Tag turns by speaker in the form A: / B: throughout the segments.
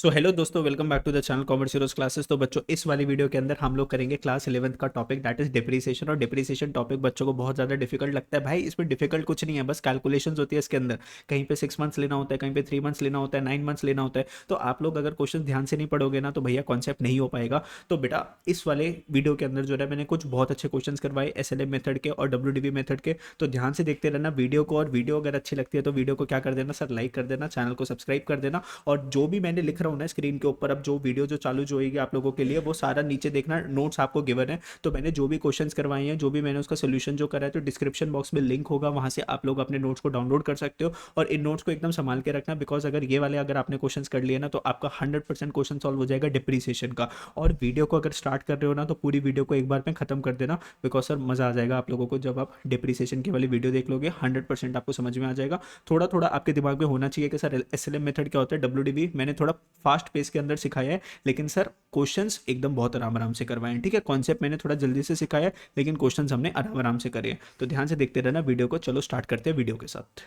A: सो hello दोस्तों, welcome back to the channel Commerce Heroes Classes. तो बच्चों, इस वाली वीडियो के अंदर हम लोग करेंगे क्लास 11th का टॉपिक, दैट इज डिप्रिसिएशन। और डिप्रिसिएशन टॉपिक बच्चों को बहुत ज़्यादा डिफिकल्ट लगता है। भाई इसमें डिफिकल्ट कुछ नहीं है, बस कैलकुलेशंस होती है इसके अंदर। कहीं पे 6 मंथ्स लेना होता है, कहीं पे 3 मंथ्स लेना होता है, 9 मंथ्स लेना होता है। तो आप लोग अगर क्वेश्चन ध्यान से नहीं पढ़ोगे ना तो भैया कॉन्सेप्ट नहीं हो पाएगा। तो बेटा इस वाले वीडियो के अंदर जो है मैंने कुछ बहुत अच्छे क्वेश्चन करवाए SLM मेथड के और WDV मेथड के। तो ध्यान से देखते रहना वीडियो को, और वीडियो अगर अच्छी लगती है तो वीडियो को क्या कर देना सर, लाइक कर देना, चैनल को सब्सक्राइब कर देना। और जो भी मैंने लिख रहा हूँ ना स्क्रीन के ऊपर, अब जो वीडियो जो चालू जो होगी आप लोगों के लिए, वो सारा नीचे देखना, नोट्स आपको गिवन है। तो मैंने जो भी क्वेश्चंस करवाए हैं, जो भी मैंने उसका सोल्यूशन जो करा है, तो डिस्क्रिप्शन बॉक्स में लिंक होगा, वहां से आप लोग अपने नोट्स को डाउनलोड कर सकते हो। और इन नोट्स को एकदम संभाल के रखना, बिकॉज अगर ये वाले अगर आपने क्वेश्चंस कर लिए ना तो आपका 100% क्वेश्चन सॉल्व हो जाएगा डिप्रिसिएशन का। और वीडियो को अगर स्टार्ट कर रहे हो ना तो पूरी वीडियो को एक बार में खत्म कर देना, बिकॉज सर मजा आ जाएगा आप लोगों को जब आप डिप्रिसिएशन की वाली वीडियो देख लोगे। 100% आपको समझ में आ जाएगा। थोड़ा थोड़ा आपके दिमाग में होना चाहिए कि सर SLM मेथड क्या होता है, WDV मैंने थोड़ा फास्ट पेस के अंदर सिखाया है, लेकिन सर क्वेश्चंस एकदम बहुत आराम आराम से करवाए हैं। ठीक है, कॉन्सेप्ट मैंने थोड़ा जल्दी से सिखाया है, लेकिन क्वेश्चंस हमने आराम आराम से करे हैं। तो ध्यान से देखते रहना वीडियो को। चलो स्टार्ट करते हैं वीडियो के साथ।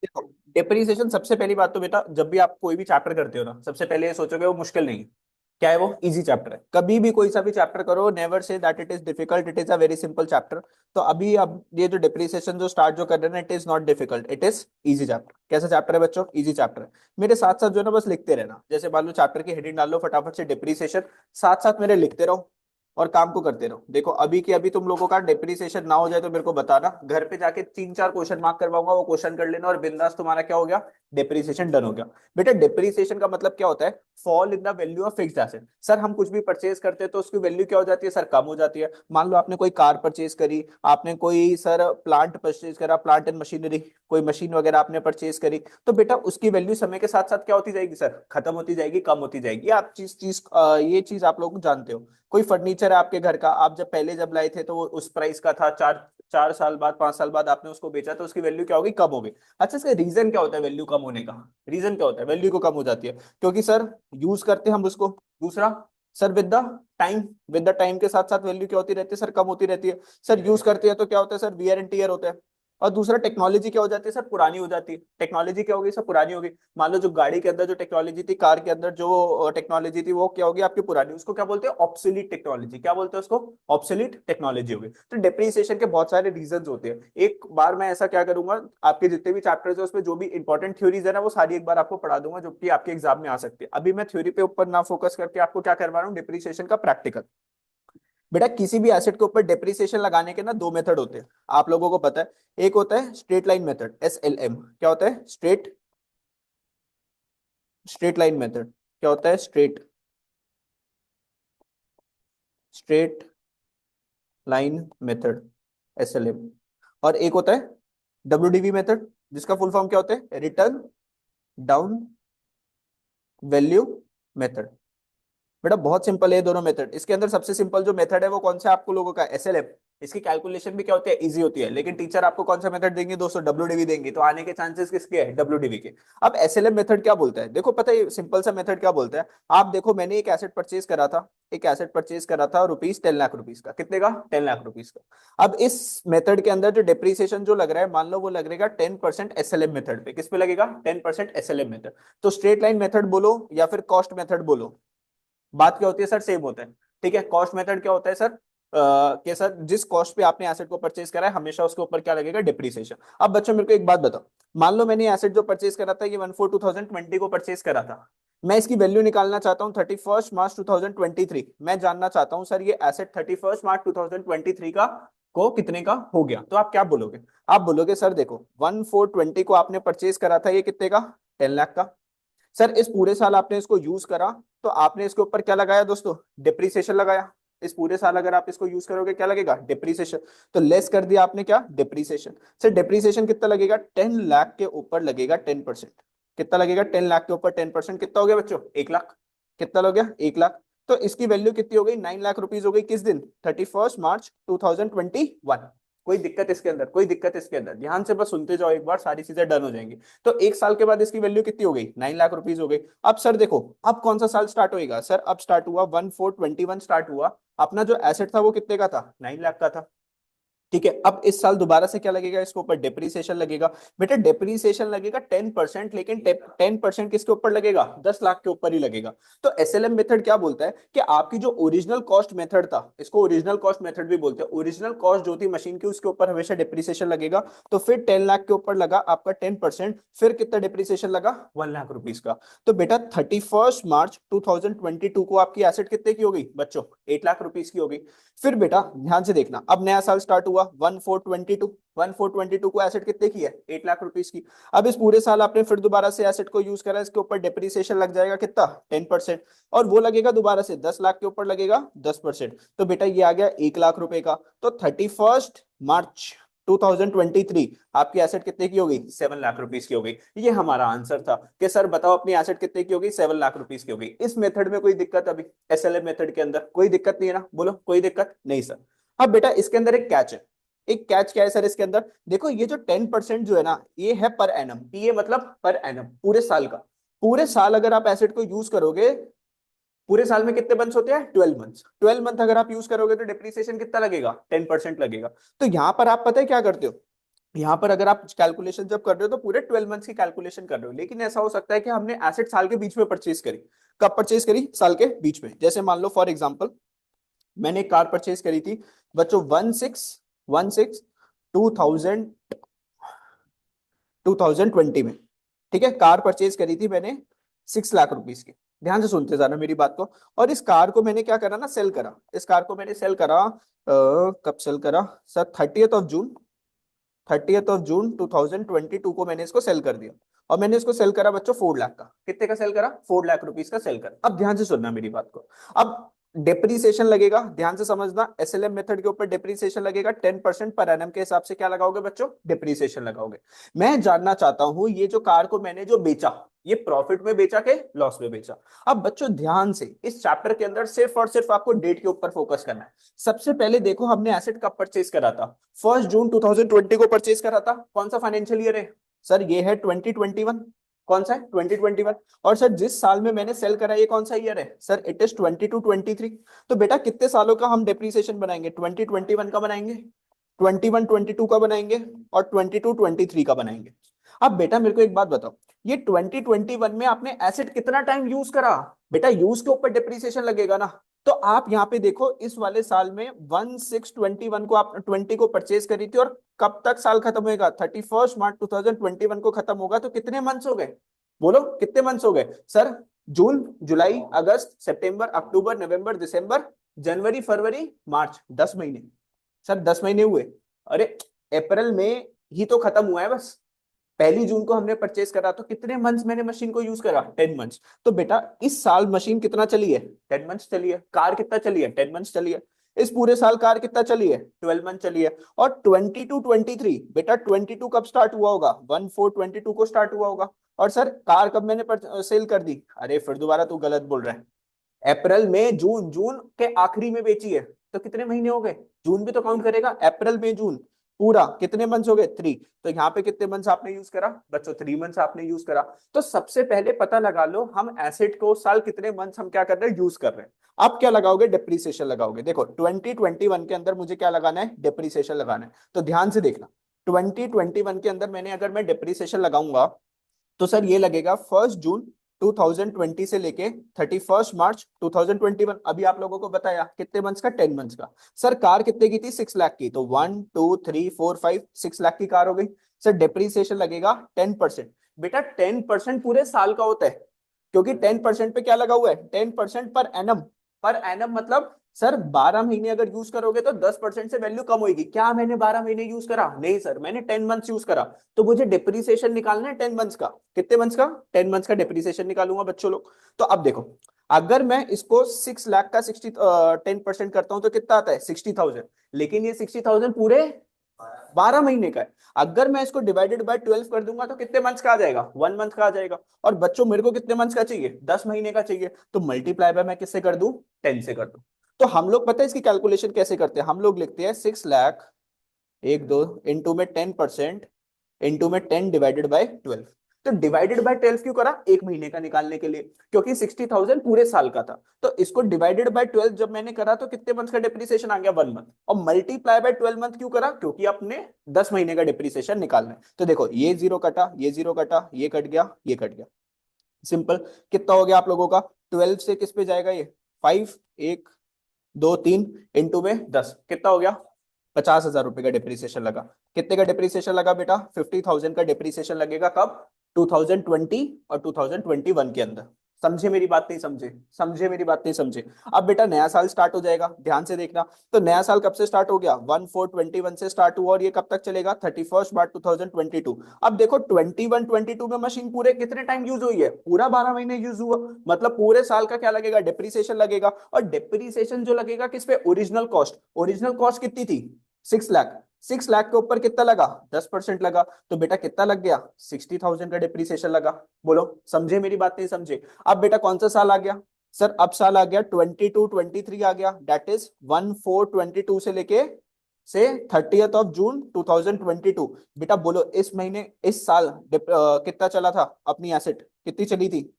B: देखो, डिप्रिसिएशन सबसे पहली बात तो बेटा, जब भी आप कोई भी चैप्टर करते हो ना, सबसे पहले ये सोचोगे वो मुश्किल नहीं है। क्या है वो? इजी चैप्टर है। कभी भी कोई सा भी चैप्टर करो, never say that it is difficult, it is a very simple chapter. तो अभी अब ये जो डिप्रिसिएशन जो स्टार्ट जो कर रहे हैं ना, it is not difficult, it is easy chapter. कैसा चैप्टर है बच्चों? इजी चैप्टर है। मेरे साथ साथ जो है ना, बस लिखते रहना। जैसे मान लो चैप्टर की हेडिंग डाल लो फटाफट से, डिप्रिसिएशन, साथ साथ मेरे लिखते रहो और काम को करते रहो। देखो अभी के अभी तुम लोगों का डिप्रिसिएशन ना हो जाए तो मेरे को बताना, घर पे जाके 3-4 क्वेश्चन मार्क करवाऊंगा, वो क्वेश्चन कर लेना और बिंदास तुम्हारा क्या हो गया, डिप्रिसिएशन डन हो गया। बेटा डिप्रिसिएशन का मतलब क्या होता है? Fall in the value of fixed asset. Sir हम कुछ भी परचेज करते हैं तो उसकी वैल्यू क्या हो जाती है सर? कम हो जाती है। मान लो आपने कोई कार परचेज करी, आपने कोई सर प्लांट परचेज करा, प्लांट एंड मशीनरी, कोई मशीन वगैरह आपने परचेज करी, तो बेटा उसकी वैल्यू समय के साथ साथ क्या होती जाएगी सर? खत्म होती जाएगी, कम होती जाएगी। आप चीज चीज ये चीज आप लोग जानते हो। कोई फर्नीचर है आपके घर का, आप जब पहले जब लाए थे तो वो उस प्राइस का था, 4 4 साल बाद, 5 साल बाद आपने उसको बेचा तो उसकी वैल्यू क्या होगी? कम हो गई। अच्छा, इसका रीजन क्या होता है वैल्यू कम होने का? रीजन क्या होता है वैल्यू को कम हो जाती है? क्योंकि सर यूज करते हैं हम उसको। दूसरा सर, विद द टाइम के साथ साथ वैल्यू क्या होती रहती है सर? कम होती रहती है। सर यूज करते हैं तो क्या होता है सर? वियर एंड टीयर होता है। और दूसरा टेक्नोलॉजी क्या हो जाती है सर? पुरानी हो जाती है। टेक्नोलॉजी क्या होगी सर? पुरानी होगी। मान लो जो गाड़ी के अंदर जो टेक्नोलॉजी थी, कार के अंदर जो टेक्नोलॉजी थी, वो क्या होगी आपकी? पुरानी। उसको क्या बोलते हैं? Obsolete technology. क्या बोलते हैं उसको? ऑब्सोलीट टेक्नोलॉजी होगी। तो डिप्रिसिएशन के बहुत सारे रीजंस होते हैं। एक बार मैं ऐसा क्या करूंगा, आपके जितने भी चैप्टर्स है उसमें जो भी इंपॉर्टेंट थ्योरीज है ना, वो सारी एक बार आपको पढ़ा दूंगा, जो कि आपके एग्जाम में आ सकती है। अभी मैं थ्योरी पे ऊपर ना फोकस करके आपको क्या करवा रहा हूँ, डिप्रिसिएशन का प्रैक्टिकल। बेटा किसी भी एसेट के ऊपर डिप्रिसिएशन लगाने के ना दो मेथड होते हैं, आप लोगों को पता है। एक होता है स्ट्रेट लाइन मेथड, SLM। क्या होता है? Straight line method. क्या होता है? Straight line method, SLM। और एक होता है WDV मेथड, जिसका फुल फॉर्म क्या होता है? Return down value method. बेटा बहुत सिंपल है ये दोनों मेथड। इसके अंदर सबसे सिंपल जो मेथड है वो कौन सा है आप लोगों का? SLM। इसकी कैलकुलेशन भी क्या होती है? इजी होती है। लेकिन टीचर आपको कौन सा मेथड देंगे दोस्तों? WDV देंगे। तो आने के चांसेस किसके है? WDV के। अब SLM मेथड क्या बोलता है? देखो पता है सिंपल सा मेथड क्या बोलता है? आप देखो, मैंने एक एसेट परचेज करा था, रुपीज 10 लाख रुपीज का। कितने का? 10 लाख रुपीज का। अब इस मेथड के अंदर जो डिप्रिसिएशन जो लग रहा है, मान लो वो लगेगा 10% SLM मेथड पे। किस पे लगेगा? 10% SLM मेथड। तो स्ट्रेट लाइन मेथड बोलो या फिर कॉस्ट मेथड बोलो, बात क्या होती है सर? सेम होता है। ठीक है, कॉस्ट मेथड क्या होता है सर? कि सर जिस कॉस्ट पे आपने एसेट को परचेज करा है, हमेशा उसके ऊपर क्या लगेगा? डिप्रिसिएशन। अब बच्चों मेरे को एक बात बताओ, मान लो मैंने एसेट जो परचेज करा था, ये 1/4/2020 को परचेज करा था। मैं इसकी वैल्यू निकालना चाहता हूँ 31 मार्च 2023। मैं जानना चाहता हूँ सर ये एसेट 31 मार्च 2023 का को कितने का हो गया। तो आप क्या बोलोगे? आप बोलोगे सर देखो, 1/4/20 को आपने परचेज करा था, ये कितने का? 10 लाख का। सर इस पूरे साल आपने इसको यूज करा, तो आपने इसके ऊपर क्या लगाया दोस्तों? डिप्रिसिएशन लगाया। इस पूरे साल अगर आप इसको यूज करोगे, क्या लगेगा? डिप्रिसिएशन। तो लेस कर दिया आपने क्या? डिप्रिसिएशन। सर डिप्रिसिएशन कितना लगेगा? 10 लाख के ऊपर लगेगा 10%। कितना लगेगा? 10 लाख के ऊपर 10%। कितना हो गया बच्चों? 1 लाख। कितना हो गया? 1 लाख। तो इसकी वैल्यू कितनी हो गई? 9 लाख रुपीज हो गई। किस दिन? 31 मार्च 2021। कोई दिक्कत इसके अंदर? कोई दिक्कत इसके अंदर? ध्यान से बस सुनते जाओ, एक बार सारी चीजें डन हो जाएंगी। तो एक साल के बाद इसकी वैल्यू कितनी हो गई? 9 लाख रुपीज हो गई। अब सर देखो, अब कौन सा साल स्टार्ट होएगा सर? अब स्टार्ट हुआ 1/4/21 स्टार्ट हुआ। अपना जो एसेट था वो कितने का था? 9 लाख का था। ठीक है, अब इस साल दोबारा से क्या लगेगा, इसके ऊपर डेप्रीसिएशन लगेगा। बेटा डेप्रीसिएशन लगेगा 10%, लेकिन 10% किसके ऊपर लगेगा, 10 लाख के ऊपर ही लगेगा। तो एसएलएम मेथड क्या बोलता है कि आपकी जो ओरिजिनल कॉस्ट मेथड था, इसको ओरिजिनल कॉस्ट मेथड भी बोलते हैं, ओरिजिनल कॉस्ट जो थी मशीन की उसके ऊपर हमेशा डेप्रीसिएशन लगेगा। तो फिर 10 लाख के ऊपर लगा आपका 10%, फिर कितना डेप्रीसिएशन लगा, 1 लाख रुपीज का। तो बेटा 31 मार्च 2022 को आपकी एसेट कितने की हो गई बच्चों, 8 लाख रुपीज की हो गई। फिर बेटा ध्यान से देखना, अब नया साल स्टार्ट हुआ 1422 को एसेट कितने की है, 8 लाख रुपीज की। अब इस पूरे साल आपने फिर दोबारा से एसेट को यूज करा, इसके ऊपर डेप्रिसिएशन लग जाएगा कितना, 10%, और वो लगेगा दोबारा से 10 लाख के ऊपर लगेगा 10%। तो बेटा ये आ गया 1 लाख रुपए का। तो 31 मार्च 2023 आपकी एसेट कितने की हो गई, 7 लाख रुपीज की हो गई। ये हमारा आंसर था कि सर बताओ अपनी एसेट कितने की हो गई, 7 लाख रुपीज की हो गई। इस मेथड में कोई दिक्कत, अभी एसएलएम मेथड के अंदर कोई दिक्कत नहीं है ना, बोलो कोई दिक्कत नहीं सर। अब बेटा इसके अंदर एक कैच है। एक कैच क्या है सर इसके अंदर, देखो ये जो 10% जो है ना, ये है पर एनम, पीए मतलब पर एनम, पूरे साल का। पूरे साल अगर आप एसेट को यूज करोगे, पूरे साल में कितने मंथ्स होते हैं, 12 मंथ्स, 12 मंथ अगर आप यूज करोगे तो डिप्रिसिएशन कितना लगेगा, 10% लगेगा। तो यहां पर आप पता है क्या करते हो, यहाँ पर अगर आप कैलकुलेशन जब कर रहे हो तो पूरे 12 मंथ्स की कैलकुलेशन कर रहे हो। लेकिन ऐसा हो सकता है कि हमने एसेट साल के बीच में परचेज करी। कब परचेज करी, साल के बीच में। जैसे मान लो फॉर एग्जांपल मैंने एक कार परचेज करी थी बच्चों, 16 2000 2020 में। ठीक है, कार परचेज करी थी मैंने 6 लाख रुपीज की। ध्यान से सुनते जाना मेरी बात को। और इस कार को मैंने क्या करा ना, सेल करा। इस कार को मैंने सेल करा, कब सेल करा सर, 30th ऑफ जून 2022 को मैंने इसको सेल कर दिया। और मैंने इसको सेल करा बच्चों 4 लाख का। कितने का सेल करा, 4 लाख रुपीज का सेल करा। अब ध्यान से सुनना मेरी बात को। अब डेप्रीसिएशन लगेगा, ध्यान से समझना, एसएलएम मेथड के ऊपर डेप्रीसिएशन लगेगा 10% पर एनम के हिसाब से। क्या लगाओगे बच्चों, डेप्रीसिएशन लगाओगे। मैं जानना चाहता हूं ये जो कार को मैंने जो बेचा, ये प्रॉफिट में बेचा के लॉस में बेचा। अब बच्चों ध्यान से इस चैप्टर के अंदर सिर्फ और सिर्फ आपको डेट के ऊपर फोकस करना है। सबसे पहले देखो हमने एसेट कब परचेज करा था, 1 जून 2020 को परचेज करा था। कौन सा फाइनेंशियल ईयर है सर, ये है 2021। कौन सा है, 2021। और सर जिस साल में मैंने सेल करा ये कौन सा ईयर है सर, इट इज 22-23। तो बेटा कितने सालों का हम डेप्रीसिएशन बनाएंगे, 2021 का बनाएंगे, 21-22 का बनाएंगे, और 22-23 का बनाएंगे। अब बेटा मेरे को एक बात बताओ, ये 2021 में आपने एसेट कितना टाइम यूज करा, बेटा यूज के ऊपर डेप्रीसिएशन लगेगा ना। तो आप यहाँ पे देखो इस वाले साल में 1621 को आप 20 को परचेज करी थी, और कब तक साल खत्म होगा, 31 मार्च 2021 को खत्म होगा। तो कितने मंथ्स हो गए, बोलो कितने मंथ्स हो गए सर, जून जुलाई अगस्त सितंबर अक्टूबर नवंबर दिसंबर जनवरी फरवरी मार्च, 10 महीने सर, 10 महीने हुए। अरे अप्रैल में ही तो खत्म हुआ है बस। 1 जून को हमने परचेस करा, तो कितने मंथ्स मैंने मशीन को यूज करा, 10 मंथ्स। तो बेटा इस साल मशीन कितना चली है, 10 मंथ्स चली है। कार कितना चली है, 10 मंथ्स चली है। इस पूरे साल कार कितना चली है, 12 मंथ चली है। और 22-23 बेटा 22 कब स्टार्ट हुआ होगा, 1/4/22 को स्टार्ट हुआ होगा। और सर कार कब मैंने सेल कर दी, अरे फिर दोबारा तू गलत बोल रहा है, अप्रैल में जून, जून के आखिरी में बेची है। तो कितने महीने हो गए, जून भी तो काउंट करेगा, अप्रैल में जून पूरा कितने मंथ्स हो गए, 3। तो यहाँ पे कितने मंथ्स आपने यूज करा बच्चों, 3 मंथ्स आपने यूज करा। तो सबसे पहले पता लगा लो हम एसेट को साल कितने मंथ्स हम क्या कर रहे हैं, यूज कर रहे हैं। आप क्या लगाओगे, डेप्रीसिएशन लगाओगे। देखो 2021 के अंदर मुझे क्या लगाना है, डेप्रीसिएशन लगाना है। तो ध्यान से देखना, 2021 के अंदर मैंने अगर मैं डेप्रीसिएशन लगाऊंगा तो सर ये लगेगा 1 जून 2020 से लेके 31 मार्च 2021। अभी आप लोगों को बताया कितने मंथ्स का, 10 मंथ्स का। सर कार कितने की थी, 6 लाख की। तो 1 2 3 4 5 6 लाख की कार हो गई। सर डेप्रीसिएशन लगेगा 10%। बेटा 10% पूरे साल का होता है, क्योंकि 10% पे क्या लगा हुआ है, 10% पर एनम। पर एनम मतलब सर 12 महीने अगर यूज करोगे तो 10% से वैल्यू कम होगी। क्या मैंने 12 महीने यूज करा, नहीं सर मैंने 10 मंथ्स यूज करा। तो मुझे डिप्रिसिएशन निकालना है 10 मंथ्स का। कितने मंथ्स का, 10 मंथ्स का डिप्रिसिएशन निकालूंगा बच्चों लोग। तो अब देखो अगर मैं इसको 6 लाख का 10% करता हूं तो कितना आता है, 60,000। लेकिन ये 60,000 पूरे 12 महीने का है। अगर मैं इसको डिवाइडेड बाय 12 कर दूंगा तो कितने मंथ्स का आ जाएगा, 1 मंथ का आ जाएगा। और बच्चों मेरे को कितने मंथ्स का चाहिए, 10 महीने का चाहिए। तो मल्टीप्लाई बाय मैं किससे कर दूं, 10 से कर दूं। तो हम लोग पता है इसकी कैलकुलेशन कैसे करते हैं, हम लोग लिखते हैं 6 लाख, 1 2 इंटू में 10%, इंटू में 10 डिवाइडेड बाय 12। तो डिवाइडेड बाय 12 क्यों करा, एक महीने का निकालने के लिए, क्योंकि 60,000 पूरे साल का था। तो इसको डिवाइडेड बाय 12 जब मैंने करा तो कितने मंथ का डिप्रिसिएशन आ गया, 1 मंथ। और मल्टीप्लाई बाय 12 मंथ क्यों करा, क्योंकि अपने 10 महीने का डिप्रिसिएशन निकालना है। तो देखो ये जीरो कटा, ये जीरो कटा, ये कट गया, ये कट गया, सिंपल। कितना हो गया आप लोगों का, 12 से किस पे जाएगा ये, 5, 1 2 3 इंटू में 10, कितना हो गया, 50,000 रुपए का डिप्रिसिएशन लगा। कितने का डिप्रिसिएशन लगा बेटा, 50,000 का डिप्रिसिएशन लगेगा कब, 2020 और 2021 के अंदर। समझे मेरी बात, नहीं समझे, समझे मेरी बात, नहीं समझे। अब बेटा नया साल स्टार्ट हो जाएगा, ध्यान से देखना। तो नया साल कब से स्टार्ट हो गया, 1/4/21 से स्टार्ट हुआ, और ये कब तक चलेगा, 31 मार्च 2022। अब देखो 21-22 में मशीन पूरे कितने टाइम यूज हुई है, पूरा 12 महीने यूज हुआ, मतलब पूरे साल का क्या लगेगा, डिप्रिसिएशन लगेगा। और डिप्रिसिएशन जो लगेगा किस पे, ओरिजिनल कॉस्ट। ओरिजिनल कॉस्ट कितनी थी, 6 लाख। 6 लाख के ऊपर कितना लगा, 10% लगा। तो बेटा कितना लग गया, 60,000 का डिप्रिसिएशन लगा। बोलो समझे मेरी बात, नहीं समझे। अब बेटा कौन सा साल आ गया, सर अब साल आ गया 22-23 आ गया, दैट इज 1/4/22 से लेके से 30th of June 2022। बेटा बोलो इस महीने, इस साल कितना चला था, अपनी एसेट कितनी चली थी,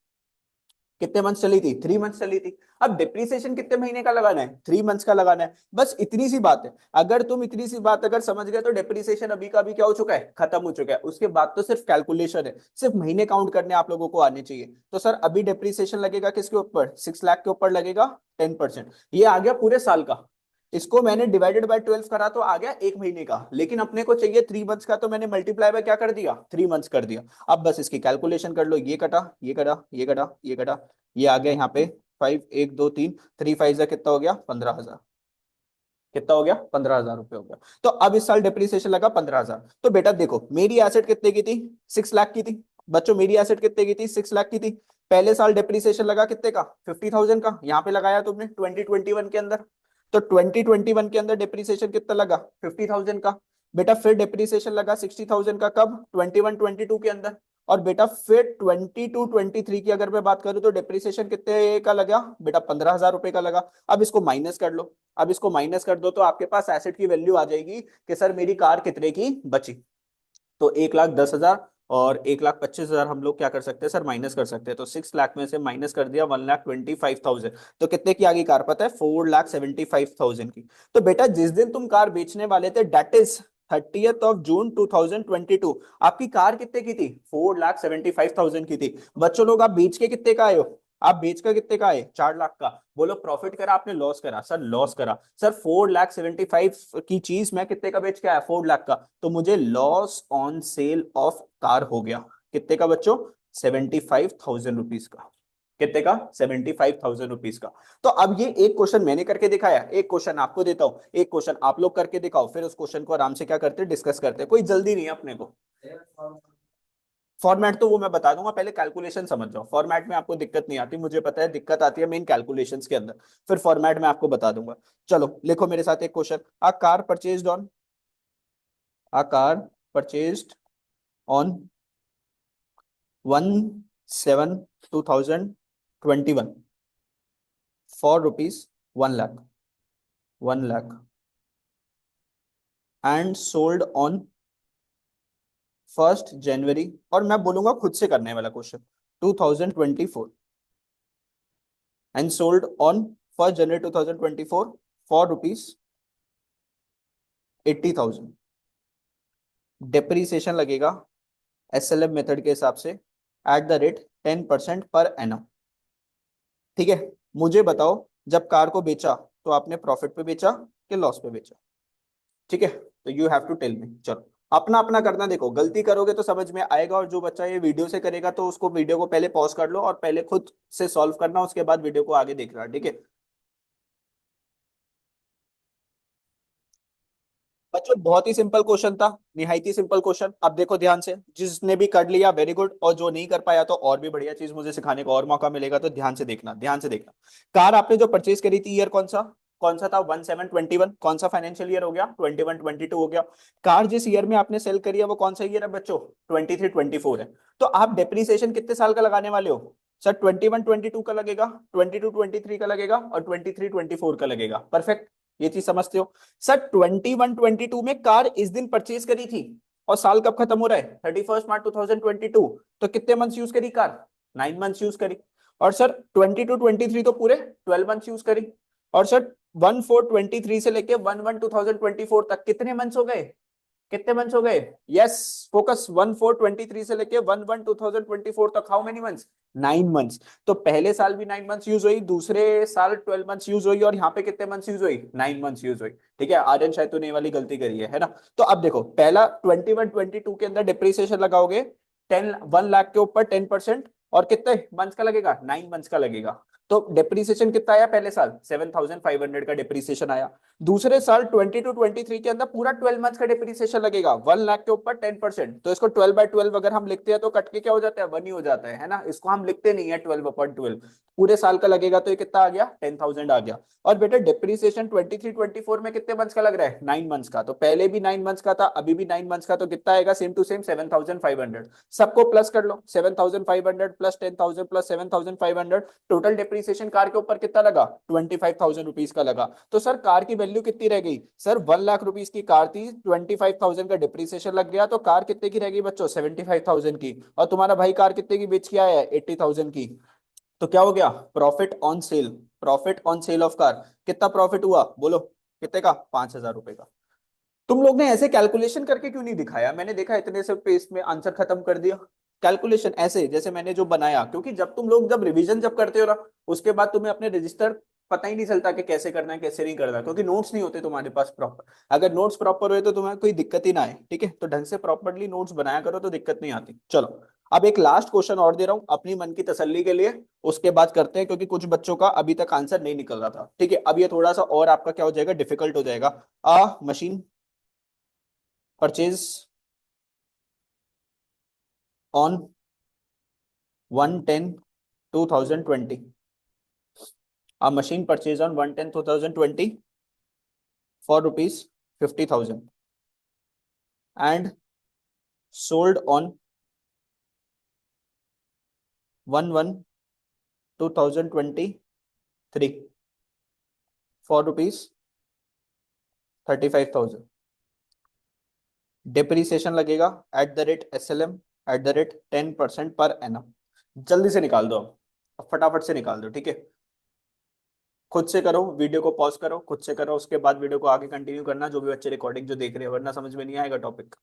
B: कितने मंथ चली थी, 3 मंथ चली थी। अब डिप्रिसिएशन कितने महीने का लगाना है, 3 मंथ्स का लगाना है, बस इतनी सी बात है। अगर तुम इतनी सी बात अगर समझ गए तो डिप्रिसिएशन अभी का अभी क्या हो चुका है, खत्म हो चुका है। उसके बाद तो सिर्फ कैलकुलेशन है, सिर्फ महीने काउंट करने आप लोगों को आने चाहिए। तो सर अभी डिप्रिसिएशन लगेगा किसके ऊपर, 6 लाख के ऊपर लगेगा 10%। ये आ गया पूरे साल का। इसको मैंने डिवाइडेड बाय 12 करा तो आ गया एक महीने का, लेकिन अपने को चाहिए 3 मंथ्स का, तो मैंने मल्टीप्लाई बाय क्या कर दिया, 3 मंथ्स कर दिया। अब बस इसकी कैलकुलेशन कर लो, ये कटा, ये कटा, ये कटा, ये कटा, ये आ गया यहाँ पे 5, 1 2 3, 3 5 कितना हो गया, 15,000। कितना हो गया, 15,000 रुपए हो गया। तो अब इस साल डिप्रिसिएशन लगा 15,000। तो बेटा देखो मेरी एसेट कितने की थी, 6 लाख की थी। बच्चों मेरी एसेट कितने की थी, 6 लाख की थी। पहले साल डिप्रिसिएशन लगा कितने का, 50,000 का, यहाँ पे लगाया तुमने 2021 के अंदर। तो 2021 के अंदर डिप्रिसिएशन कितना लगा, 50,000 का। बेटा फिर डिप्रिसिएशन लगा 60,000 का, कब, 21-22 के अंदर। और बेटा फिर 22-23 की अगर मैं बात करूं तो डिप्रिसिएशन कितने का लगा बेटा, 15,000 रुपए का लगा। अब इसको माइनस कर लो, अब इसको माइनस कर दो तो आपके पास एसेट की वैल्यू आ जाएगी कि सर मेरी कार कितने की बची। तो 1,10,000 और 1,25,000 हम लोग क्या कर सकते हैं सर, माइनस कर सकते हैं। तो 6 लाख में से माइनस कर दिया 1,25,000, तो कितने की आ गई कार पता है, 4,75,000 की। तो बेटा जिस दिन तुम कार बेचने वाले थे that is 30th of June 2022, आपकी कार कितने की थी, 4,75,000 की थी। बच्चों लोग आप बेच के कितने का आए हो, आप बेच कर कितने का आए, 4 लाख का। बोलो प्रॉफिट करा आपने, लॉस करा, सर लॉस करा। सर 4,75,000 की चीज मैं कितने का बेच के आया, 4 लाख का, तो मुझे loss on sale of car हो गया। कितने का बच्चों, 75,000 रुपीज का। कितने का, 75,000 रुपीज का। तो अब ये एक क्वेश्चन मैंने करके दिखाया, एक क्वेश्चन आपको देता हूं, एक क्वेश्चन आप लोग करके दिखाओ, फिर उस क्वेश्चन को आराम से क्या करते हैं, डिस्कस करते हैं। कोई जल्दी नहीं है अपने को। फॉर्मेट तो वो मैं बता दूंगा, पहले कैलकुलेशन समझ जाओ। फॉर्मेट में आपको दिक्कत नहीं आती, मुझे पता है, दिक्कत आती है मेन कैलकुलेशंस के अंदर। फिर फॉर्मेट में आपको बता दूंगा। चलो लिखो मेरे साथ एक question, a car purchased on, a car purchased on 1/7/2021 for rupees 1 lakh, 1 lakh, and sold on 1 January, और मैं बोलूंगा खुद से करने वाला question, 2024, and sold on 1 January 2024 for rupees 80,000। Depreciation लगेगा SLM मेथड के हिसाब से at the rate 10% per annum. ठीक है, मुझे बताओ जब कार को बेचा तो आपने प्रॉफिट पे बेचा कि लॉस पे बेचा, ठीक है, तो you have to tell me. चलो अपना अपना करना, देखो गलती करोगे तो समझ में आएगा, और जो बच्चा ये वीडियो से करेगा तो उसको वीडियो को पहले पॉज कर लो और पहले खुद से सॉल्व करना, उसके बाद वीडियो को आगे देखना, ठीक है। बच्चों बहुत ही सिंपल क्वेश्चन था, निहायत ही सिंपल क्वेश्चन। अब देखो ध्यान से, जिसने भी कर लिया वेरी गुड, और जो नहीं कर पाया तो और भी बढ़िया चीज, मुझे सिखाने का और मौका मिलेगा, तो ध्यान से देखना, ध्यान से देखना। कार आपने जो परचेज करी थी, ईयर कौन सा, कौन सा था, 1/7/21, कौन सा फाइनेंशियल ईयर हो गया, 21-22 हो गया। कार जिस ईयर में आपने सेल करी है वो कौन सा ईयर है बच्चों, 23-24 है। तो आप डेप्रिसिएशन कितने साल का लगाने वाले हो सर, 21-22 का लगेगा, 22-23 का लगेगा, और 23-24 का लगेगा। परफेक्ट, ये चीज समझते हो। सर 21-22 में कार इस दिन परचेज करी थी, और साल कब खत्म हो रहा है 31 मार्च 2022, तो कितने मंथ्स यूज करी कार, 9 मंथ्स यूज करी। और सर 22-23 तो पूरे 12 मंथ्स यूज करी। और सर 1/4/23 से लेके 1/1/2024 तक कितने मंथ्स हो गए, कितने मंथ्स हो गए, यस फोकस, 1/4/23 से लेके 1/1/2024 तक हाउ मेनी मंथ्स, 9 मंथ्स। तो पहले साल भी 9 मंथ्स यूज हुई, दूसरे साल 12 मंथ्स यूज हुई, और यहाँ पे कितने मंथ्स यूज हुई, 9 मंथ्स यूज हुई। ठीक है, आर्यन शायद तूने ये वाली गलती करी है ना। तो अब देखो पहला 21-22 के अंदर डिप्रिसिएशन लगाओगे 1 लाख के ऊपर 10%, और कितने मंथ्स का लगेगा, 9 मंथ्स का लगेगा। तो डिप्रिसिएशन कितना आया पहले साल, 7,500 का डिप्रिसिएशन आया। दूसरे साल 22-23 के अंदर पूरा 12 मंथ्स का डिप्रिसिएशन लगेगा 1 लाख के ऊपर 10%। तो इसको 12/12 अगर हम लिखते हैं तो कट के क्या हो जाता है, 1 ही हो जाता है ना। इसको हम लिखते नहीं है 12/12, पूरे साल का लगेगा तो ये कितना आ गया, 10,000 आ गया। और बेटा डिप्रिसिएशन 23-24 में कितने मंथ्स का लग रहा है, 9 मंथ्स का। तो पहले भी 9 मंथ्स का था, अभी भी 9 मंथ्स का, तो कितना आएगा, सेम टू सेम 7,500। सबको प्लस कर लो, 7,500 plus 10,000 plus 7,500, total depreciation car के ऊपर कितना लगा, 25,000 रुपीज का लगा। तो सर कार की वैल्यू कितनी रह गई, सर 1 लाख रुपीज की कार थी, 25,000 का डिप्रिसिएशन लग गया, तो कार कितने की रह गई बच्चों, 75,000 की। और तुम्हारा भाई कार कितने की बेच के आया है, 80,000 की। तो क्या हो गया, profit on sale, profit on sale of car. कितना प्रॉफिट हुआ बोलो, कितने का, 5,000 रुपए का। तुम लोग ने ऐसे कैलकुलेशन करके क्यों नहीं दिखाया, मैंने देखा इतने से पेज में आंसर खत्म कर दिया। कैलकुलेशन ऐसे जैसे मैंने जो बनाया, क्योंकि जब तुम लोग जब रिवीजन जब करते हो ना, उसके बाद तुम्हें अपने रजिस्टर पता ही नहीं चलता कि कैसे करना है कैसे नहीं करना, क्योंकि नोट्स नहीं होते तुम्हारे पास प्रॉपर। अगर नोट्स प्रॉपर हुए तो तुम्हें कोई दिक्कत ही ना आए, ठीक है। तो ढंग से प्रॉपरली नोट्स बनाया करो तो दिक्कत नहीं आती। चलो अब एक लास्ट क्वेश्चन और दे रहा हूं अपनी मन की तसल्ली के लिए, उसके बाद करते हैं, क्योंकि कुछ बच्चों का अभी तक आंसर नहीं निकल रहा था। ठीक है, अब ये थोड़ा सा और आपका क्या हो जाएगा, डिफिकल्ट हो जाएगा। Machine purchase on 1/10/2020, a machine purchased on 1/10/2020 for rupees 50,000 and sold on 1/1/2023 for rupees 35,000। Depreciation लगेगा @SLM @10% पर एनम। जल्दी से निकाल दो, अब फटाफट से निकाल दो, ठीक है। खुद से करो, वीडियो को पॉज करो, खुद से करो, उसके बाद वीडियो को आगे कंटिन्यू करना, जो भी बच्चे रिकॉर्डिंग जो देख रहे हैं, वरना समझ में नहीं आएगा टॉपिक।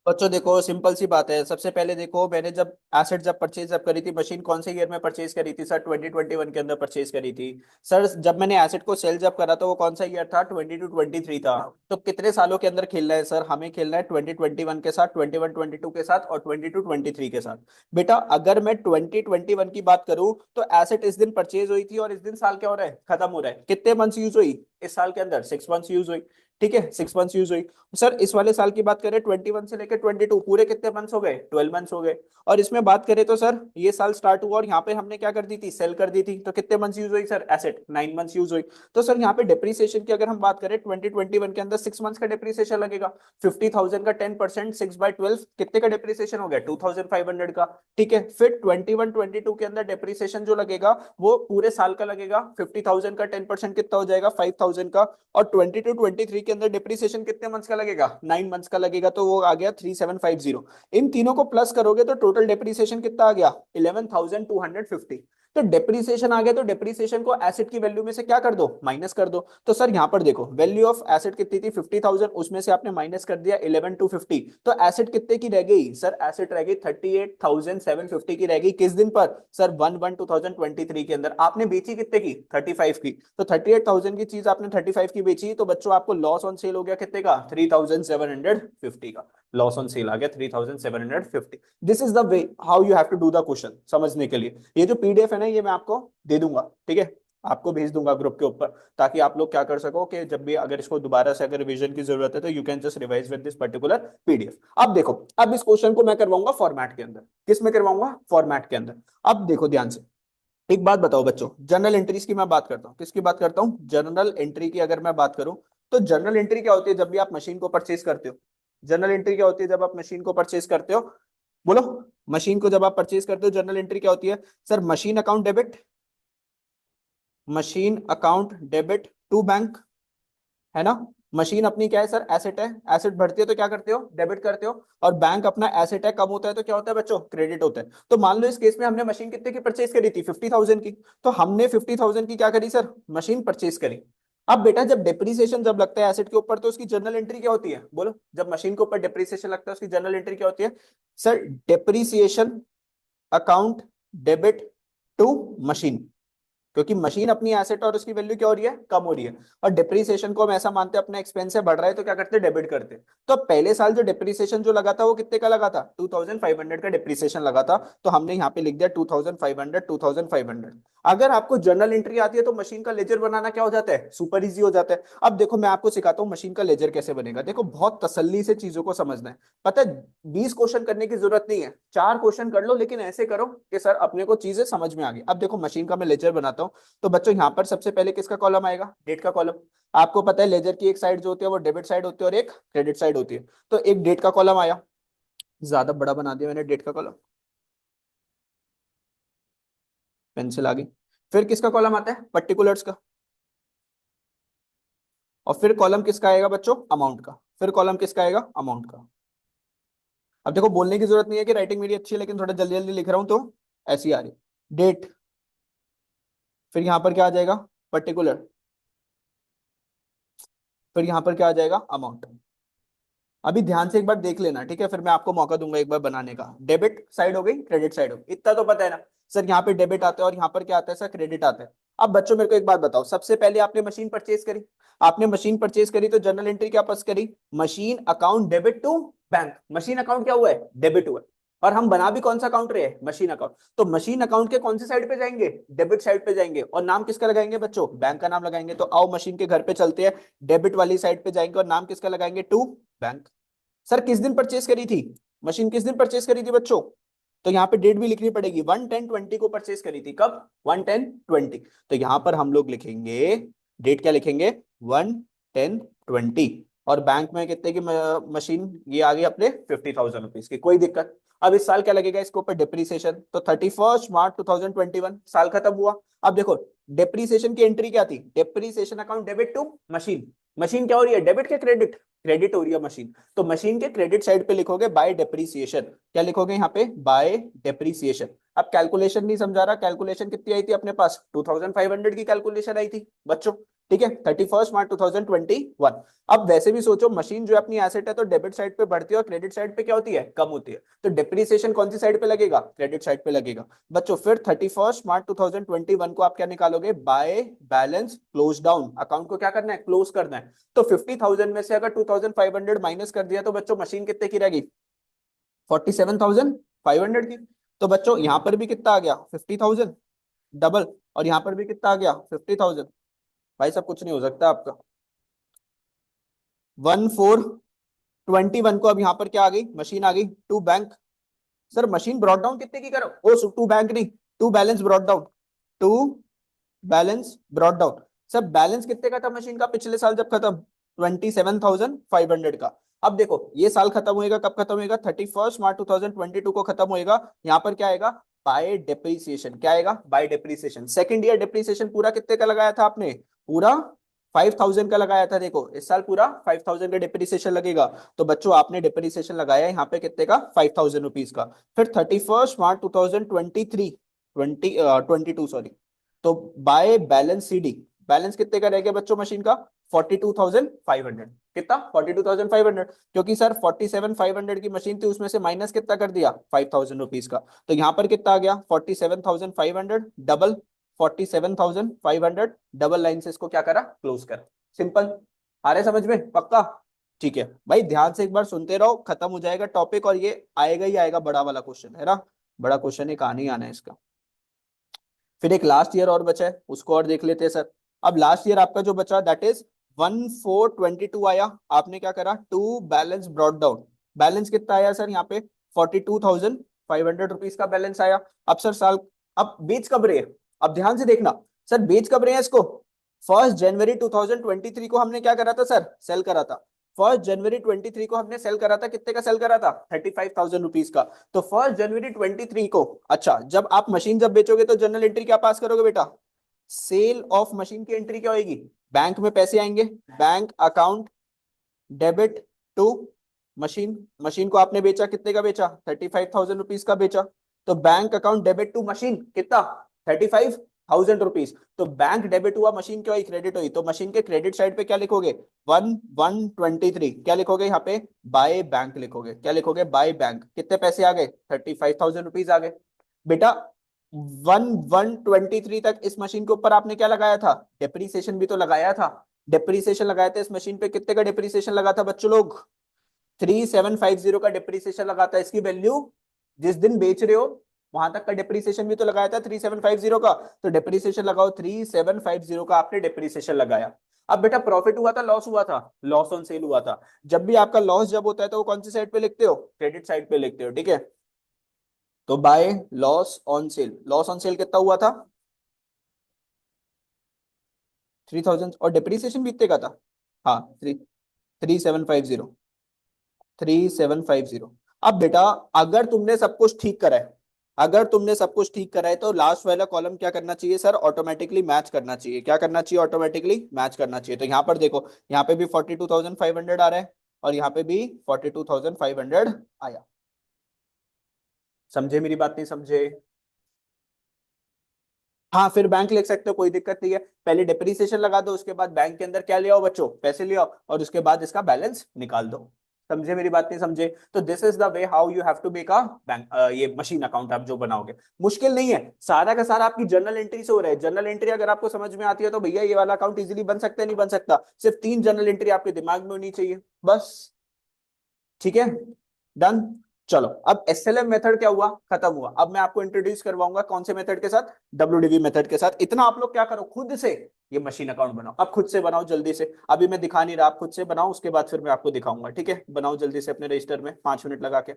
B: बच्चों देखो सिंपल सी बात है, सबसे पहले देखो मैंने जब एसेट जब परचेज जब करी थी, मशीन कौन से ईयर में परचेज करी थी सर, 2021 के अंदर परचेज करी थी। सर जब मैंने एसेट को सेल जब करा तो वो कौन सा ईयर था, 22-23 था। तो कितने सालों के अंदर खेलना है सर, हमें खेलना है 2021 के साथ, 21-22 के साथ, और 22-23 के साथ। बेटा अगर मैं 2021 की बात करूं तो एसेट इस दिन परचेज हुई थी, और इस दिन साल क्या हो रहा है, खत्म हो रहा है। कितने मंथ्स यूज हुई इस साल के अंदर, 6 मंथ्स यूज हुई। ठीक है, 6 मंथ्स यूज हुई। सर इस वाले साल की बात करें 21 से लेकर 22, पूरे कितने मंथ्स हो गए, 12 मंथ्स हो गए। और इसमें बात करें तो सर ये साल स्टार्ट हुआ और यहाँ पे हमने क्या कर दी थी, सेल कर दी थी, तो कितने मंथ्स यूज हुई सर, एसेट 9 मंथ्स यूज हुई। तो सर यहाँ पे डिप्रिसिएशन की अगर हम बात करें 2021 के अंदर 6 मंथ्स का डिप्रिसिएशन लगेगा। 50,000 का 10%, 6/12 कितने का डिप्रिसिएशन हो गया, 2,500 का। ठीक है, फिर 21-22 के अंदर डिप्रिसिएशन जो लगेगा वो पूरे साल का लगेगा। 50,000 का 10% कितना हो जाएगा, 5,000 का। और 22-23 के अंदर डिप्रिसिएशन कितने मंथ्स का लगेगा, 9 मंथ्स का लगेगा, तो वो आ गया 3,750। इन तीनों को प्लस करोगे तो टोटल डिप्रिसिएशन कितना आ गया, 11,250। तो डिप्रिसिएशन आ गया, तो डिप्रिसिएशन को एसेट की वैल्यू में से क्या कर दो, माइनस कर दो। तो सर यहाँ पर देखो वैल्यू ऑफ एसेट कितनी थी, 50,000, उसमें से आपने माइनस कर दिया 11,250। तो एसेट कितने की रह गई सर, एसेट रह गई 38,750 की रह गई। किस दिन पर सर, 1/1/2023 के अंदर। आपने बेची कितने की, 35 की। तो 38,000 की चीज आपने 35 की बेची, तो बच्चों आपको लॉस ऑन सेल हो गया कितने का, 3,750 का लॉस ऑन सेल आ गया, 3,750। This is the way how you have to do the question, समझने के लिए। ये जो पीडीएफ है ना, ये मैं आपको दे दूंगा, ठीक है, आपको भेज दूंगा ग्रुप के ऊपर, ताकि आप लोग क्या कर सको कि जब भी अगर इसको दोबारा से अगर रिवीजन की जरूरत है तो you can just revise with this particular PDF. अब देखो, अब इस क्वेश्चन को मैं करवाऊंगा फॉर्मेट के अंदर। किस में करवाऊंगा, फॉर्मेट के अंदर। अब देखो ध्यान से, एक बात बताओ बच्चों, जर्नल एंट्रीज की मैं बात करता हूँ, किसकी बात करता हूँ, जर्नल एंट्री की अगर मैं बात करूं, तो जर्नल एंट्री क्या होती है जब भी आप मशीन को परचेज करते हो। जर्नल एंट्री क्या होती है जब आप मशीन को परचेज करते हो, बोलो। मशीन को जब आप परचेज करते हो, जर्नल एंट्री क्या होती है sir, machine account debit, machine account debit to bank, है ना। मशीन अपनी क्या है सर, एसेट है, एसेट बढ़ती है तो क्या करते हो, डेबिट करते हो, और बैंक अपना एसेट है, कम होता है तो क्या होता है बच्चों, क्रेडिट होता है। तो मान लो इस केस में हमने मशीन कितने की परचेज करी थी, 50,000 की, तो हमने 50,000 की क्या करी सर, मशीन परचेज करी। अब बेटा जब डिप्रिसिएशन जब लगता है एसेट के ऊपर तो उसकी जर्नल एंट्री क्या होती है, बोलो, जब मशीन के ऊपर डिप्रिसिएशन लगता है उसकी जर्नल एंट्री क्या होती है sir, depreciation account debit to machine, क्योंकि मशीन अपनी एसेट और उसकी वैल्यू क्या हो रही है, कम हो रही है, और डिप्रिसिएशन को हम ऐसा मानते हैं अपना एक्सपेंस है बढ़ रहा है तो क्या करते हैं, डेबिट करते हैं। तो पहले साल जो डिप्रिसिएशन जो लगा था वो कितने का लगा था, 2,500 का डिप्रिसिएशन लगा था, तो हमने यहाँ पे लिख दिया 2,500, 2,500। अगर आपको जर्नल एंट्री आती है तो मशीन का लेजर बनाना क्या हो जाता है, सुपर इजी हो जाता है। अब देखो मैं आपको सिखाता हूँ मशीन का लेजर कैसे बनेगा, देखो बहुत तसल्ली से चीजों को समझना है। पता है 20 क्वेश्चन करने की जरूरत नहीं है, 4 क्वेश्चन कर लो, लेकिन ऐसे करो कि सर अपने को चीजें समझ में आ गई। अब देखो मशीन का मैं लेजर बनाता हूँ, तो बच्चों यहाँ पर सबसे पहले किसका कॉलम आएगा, डेट का कॉलम। आपको पता है लेजर की एक साइड जो होती है वो डेबिट साइड होती है और एक क्रेडिट साइड होती है, तो एक डेट का कॉलम आया, ज्यादा बड़ा बना दिया मैंने डेट का कॉलम, पेंसिल आ गई। फिर किसका कॉलम आता है, पर्टिकुलर्स का, और फिर कॉलम किसका आएगा बच्चों, अमाउंट का, फिर कॉलम किसका आएगा, अमाउंट का। अब देखो बोलने की जरूरत नहीं है कि राइटिंग मेरी अच्छी है, लेकिन थोड़ा जल्दी जल्दी लिख रहा हूं तो ऐसी आ रही, डेट, फिर यहां पर क्या आ जाएगा, पर्टिकुलर, फिर यहां पर क्या आ जाएगा, अमाउंट। अभी ध्यान से एक बार देख लेना, ठीक है, फिर मैं आपको मौका दूंगा एक बार बनाने का। डेबिट साइड हो गई, क्रेडिट साइड हो गई, इतना तो पता है ना सर, यहाँ पे डेबिट आता है और यहाँ पर क्या आता है सर, क्रेडिट आता है। अब बच्चों मेरे को एक बात बताओ, सबसे पहले आपने मशीन परचेज करी, आपने मशीन परचेज करी तो जर्नल एंट्री क्या पास करी, machine account debit to bank, machine account क्या हुआ है, डेबिट हुआ है। और हम बना भी कौन सा अकाउंट रहे हैं, मशीन अकाउंट, तो मशीन अकाउंट के कौन सी साइड पे जाएंगे, डेबिट साइड पे जाएंगे, और नाम किसका लगाएंगे बच्चों, बैंक का नाम लगाएंगे। तो आओ मशीन के घर पे चलते हैं, डेबिट वाली साइड पे जाएंगे और नाम किसका लगाएंगे, टू बैंक। सर किस दिन परचेज करी थी मशीन, किस दिन परचेज करी थी बच्चों, तो यहाँ पे डेट भी लिखनी पड़ेगी, 1/10/20 को परचेज करी थी, कब, 1/10/20। तो यहाँ पर हम लोग लिखेंगे, डेट क्या लिखेंगे, 1/10/20, और बैंक में कितने की मशीन, ये आ गई अपने 50,000 रुपीज की, कोई दिक्कत। अब इस साल क्या लगेगा इसके ऊपर, डिप्रीसिएशन, तो 31 मार्च 2021 साल खत्म हुआ। अब देखो डिप्रीसिएशन की एंट्री क्या थी, depreciation account debit to machine, machine क्या हो रही है, डेबिट के क्रेडिट, क्रेडिट हो रही है मशीन, तो मशीन के क्रेडिट साइड पे लिखोगे बाय डेप्रीसिएशन, क्या लिखोगे यहाँ पे, बाय डेप्रीसिएशन। अब कैलकुलेशन नहीं समझा रहा, कैलकुलेशन कितनी आई थी अपने पास, 2,500 की कैलकुलेशन आई थी बच्चों, ठीक है, 31 मार्च 2021। अब वैसे भी सोचो मशीन जो अपनी एसेट है तो डेबिट साइड पे बढ़ती है और क्रेडिट साइड पे क्या होती है, कम होती है, तो डेप्रीसिएशन कौन सी साइड पे लगेगा, क्रेडिट साइड पे लगेगा बच्चों। फिर 31 मार्च 2021 को आप क्या निकालोगे, by balance close down, account को क्या करना है, क्लोज करना है। तो 50,000 में से अगर 2,500 माइनस कर दिया तो बच्चों मशीन कितने की रहेगी, 47,500 की। तो बच्चों यहां पर भी कितना आ गया, 50,000 डबल, और यहां पर भी कितना आ गया, 50,000। भाई सब कुछ नहीं हो सकता आपका, 1/4/21 को अब यहाँ पर क्या आ गई, मशीन आ गई to bank. Sir machine brought down कितने की करो, ओ टू बैंक नहीं, to balance brought down, to balance brought down. Sir balance कितने का था मशीन का पिछले साल जब खत्म, 27,500 का। अब देखो ये साल खत्म होएगा, कब खत्म होएगा, 31 मार्च 2022 को खत्म होएगा। यहाँ पर क्या आएगा, बाय डेप्रीसिएशन, क्या आएगा, by depreciation. Second year depreciation पूरा कितने का लगाया था आपने, पूरा 5,000 का लगाया था, देखो इस साल पूरा 5,000 का डिप्रिसिएशन लगेगा। तो बच्चों आपने डिप्रिसिएशन लगाया यहाँ पे कितने का, 5,000 रुपीज का। फिर 31 मार्च 2023 22 सॉरी, तो बाय बैलेंस सीडी, बैलेंस कितने का रह गया बच्चों मशीन का, 42,500, कितना, 42,500, क्योंकि सर 47,500 की मशीन थी उसमें से माइनस कितना कर दिया, 5,000 रुपीज का। तो यहाँ पर कितना आ गया, 47,500 डबल, 47,500 डबल लाइन से इसको क्या करा, क्लोज कर। सिंपल, आ रहे समझ में, पक्का, ठीक है भाई ध्यान से एक बार सुनते रहो, खत्म हो जाएगा टॉपिक, और ये आएगा ही आएगा बड़ा वाला क्वेश्चन है ना, बड़ा क्वेश्चन एक आने ही आना है इसका। फिर एक लास्ट ईयर और बचा है, उसको और देख लेते हैं सर। अब लास्ट ईयर आपका जो बचा दैट इज 1/4/22 आया, आपने क्या करा, to balance brought down, balance कितना आया सर यहाँ पे, 42,500 रुपीज का बैलेंस आया। अब सर साल, अब बेच कब रहे हैं, अब ध्यान से देखना, सर बेच कब रहे हैं इसको, 1 जनवरी 2023 को हमने क्या करा था सर, सेल करा था। 1 जनवरी 2023 को हमने सेल करा था, कितने का सेल करा था, 35,000 रुपीज का। तो 1 जनवरी 2023 को, अच्छा जब आप मशीन जब बेचोगे तो जर्नल एंट्री क्या पास करोगे बेटा, सेल ऑफ मशीन की एंट्री क्या होगी, बैंक में पैसे आएंगे, bank account debit to machine, machine को आपने बेचा, कितने का बेचा, 35,000 रुपीज का बेचा। तो bank account debit to machine कितना, 35,000 रुपीज। तो बैंक डेबिट हुआ, मशीन क्या हुई, क्रेडिट हुई। तो मशीन के क्रेडिट साइड पे क्या लिखोगे, 1123, क्या लिखोगे यहाँ पे, बाय बैंक लिखोगे। क्या लिखोगे, बाय बैंक। कितने पैसे आ गए, 35,000 रुपीज आ गए बेटा। 1123 तक इस मशीन के ऊपर आपने क्या लगाया था, डेप्रीसिएशन भी तो लगाया था। डेप्रीसिएशन लगाया था इस मशीन पे, कितने का डेप्रीसिएशन लगा था बच्चों लोग, 3750 का डेप्रीसिएशन लगा था। इसकी वैल्यू जिस दिन बेच रहे हो वहां तक का डेप्रीसिएशन भी तो लगाया था 3750 का। तो डेप्रीसिएशन लगाओ, 3750 का आपने डेप्रीसिएशन लगाया। अब बेटा प्रॉफिट हुआ था, लॉस हुआ था, लॉस ऑन सेल हुआ था। जब भी आपका लॉस जब होता है तो वो कौन सी साइड पे लिखते हो, क्रेडिट साइड पे लिखते हो, ठीक है। तो by loss on sale, loss on sale कितना हुआ था, 3000, और डेप्रीसिएशन भी इतने का था, हाँ 3750, 3750। अब बेटा अगर तुमने सब कुछ ठीक करा है, अगर तुमने सब कुछ ठीक करा है तो लास्ट वाला कॉलम क्या करना चाहिए सर, ऑटोमेटिकली मैच करना चाहिए। क्या करना चाहिए, ऑटोमेटिकली मैच करना चाहिए। तो यहाँ पर देखो, यहाँ पे भी 42,500 आ रहा है और यहाँ पे भी 42,500 आया। समझे मेरी बात, नहीं समझे। हाँ फिर बैंक लिख सकते हो, कोई दिक्कत नहीं है। पहले डिप्रिसिएशन लगा दो, उसके बाद बैंक के अंदर क्या ले आओ बच्चों, पैसे ले आओ, और उसके बाद इसका बैलेंस निकाल दो। समझे मेरी बात, नहीं समझे। तो this is the way how you have to make a bank, ये मशीन अकाउंट आप जो बनाओगे। मुश्किल नहीं है, सारा का सारा आपकी जर्नल एंट्री से हो रहा है। जर्नल एंट्री अगर आपको समझ में आती है तो भैया ये वाला अकाउंट इजीली बन सकता है, नहीं बन सकता। सिर्फ 3 जर्नल एंट्री आपके दिमाग में होनी चाहिए बस, ठीक है, डन। चलो अब एसएलएम मेथड क्या हुआ, खत्म हुआ। अब मैं आपको इंट्रोड्यूस करवाऊंगा कौन से मेथड के साथ, डब्ल्यूडीवी मेथड के साथ। इतना आप लोग क्या करो, खुद से ये मशीन अकाउंट बनाओ। अब खुद से बनाओ जल्दी से, अभी मैं दिखा नहीं रहा, आप खुद से बनाओ, उसके बाद फिर मैं आपको दिखाऊंगा, ठीक है। बनाओ जल्दी से अपने रजिस्टर में 5 मिनट लगा के।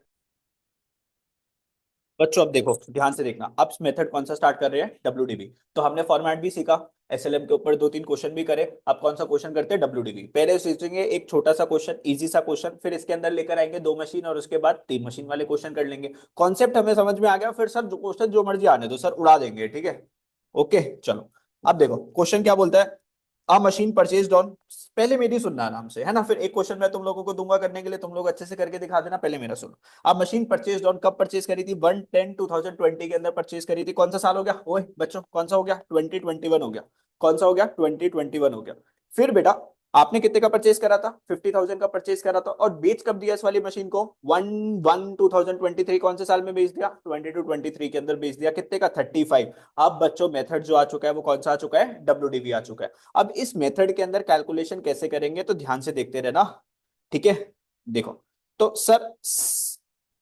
B: बच्चों अब देखो ध्यान से देखना, अब मेथड कौन सा स्टार्ट कर रहे हैं, डब्ल्यूडीबी। तो हमने फॉर्मेट भी सीखा, एसएलएम के ऊपर 2-3 क्वेश्चन भी करे। अब कौन सा क्वेश्चन करते हैं, डब्ल्यूडीबी। पहले सीखेंगे एक छोटा सा क्वेश्चन, इजी सा क्वेश्चन, फिर इसके अंदर लेकर आएंगे 2 मशीन और उसके बाद 3 मशीन वाले क्वेश्चन कर लेंगे। कॉन्सेप्ट हमें समझ में आ गया, फिर सर जो क्वेश्चन जो मर्जी आने दो सर, उड़ा देंगे, ठीक है। ओके चलो, अब देखो क्वेश्चन क्या बोलता है, अ मशीन परचेज ऑन, पहले मेरी सुनना आराम से, है ना। फिर एक क्वेश्चन मैं तुम लोगों को दूंगा करने के लिए, तुम लोग अच्छे से करके दिखा देना, पहले मेरा सुनो। अब मशीन परचेज ऑन, कब परचेज करी थी, 1/10/2020 के अंदर परचेज करी थी। कौन सा साल हो गया, ओए बच्चों कौन सा हो गया, 2021 हो गया। कौन सा हो गया, 2021 हो गया। फिर बेटा आपने कितने का परचेज करा था, 50,000 का परचेज करा था, और बेच कब दिया इस वाली मशीन को, 1/1/2023, कौन से साल में बेच दिया, 22-23 के अंदर बेच दिया, कितने का, 35। अब बच्चों मेथड जो आ चुका है वो कौन सा आ चुका है, डब्ल्यूडीवी आ चुका है। अब इस मेथड के अंदर कैलकुलेशन कैसे करेंगे, तो ध्यान से देखते रहना, ठीक है। देखो तो सर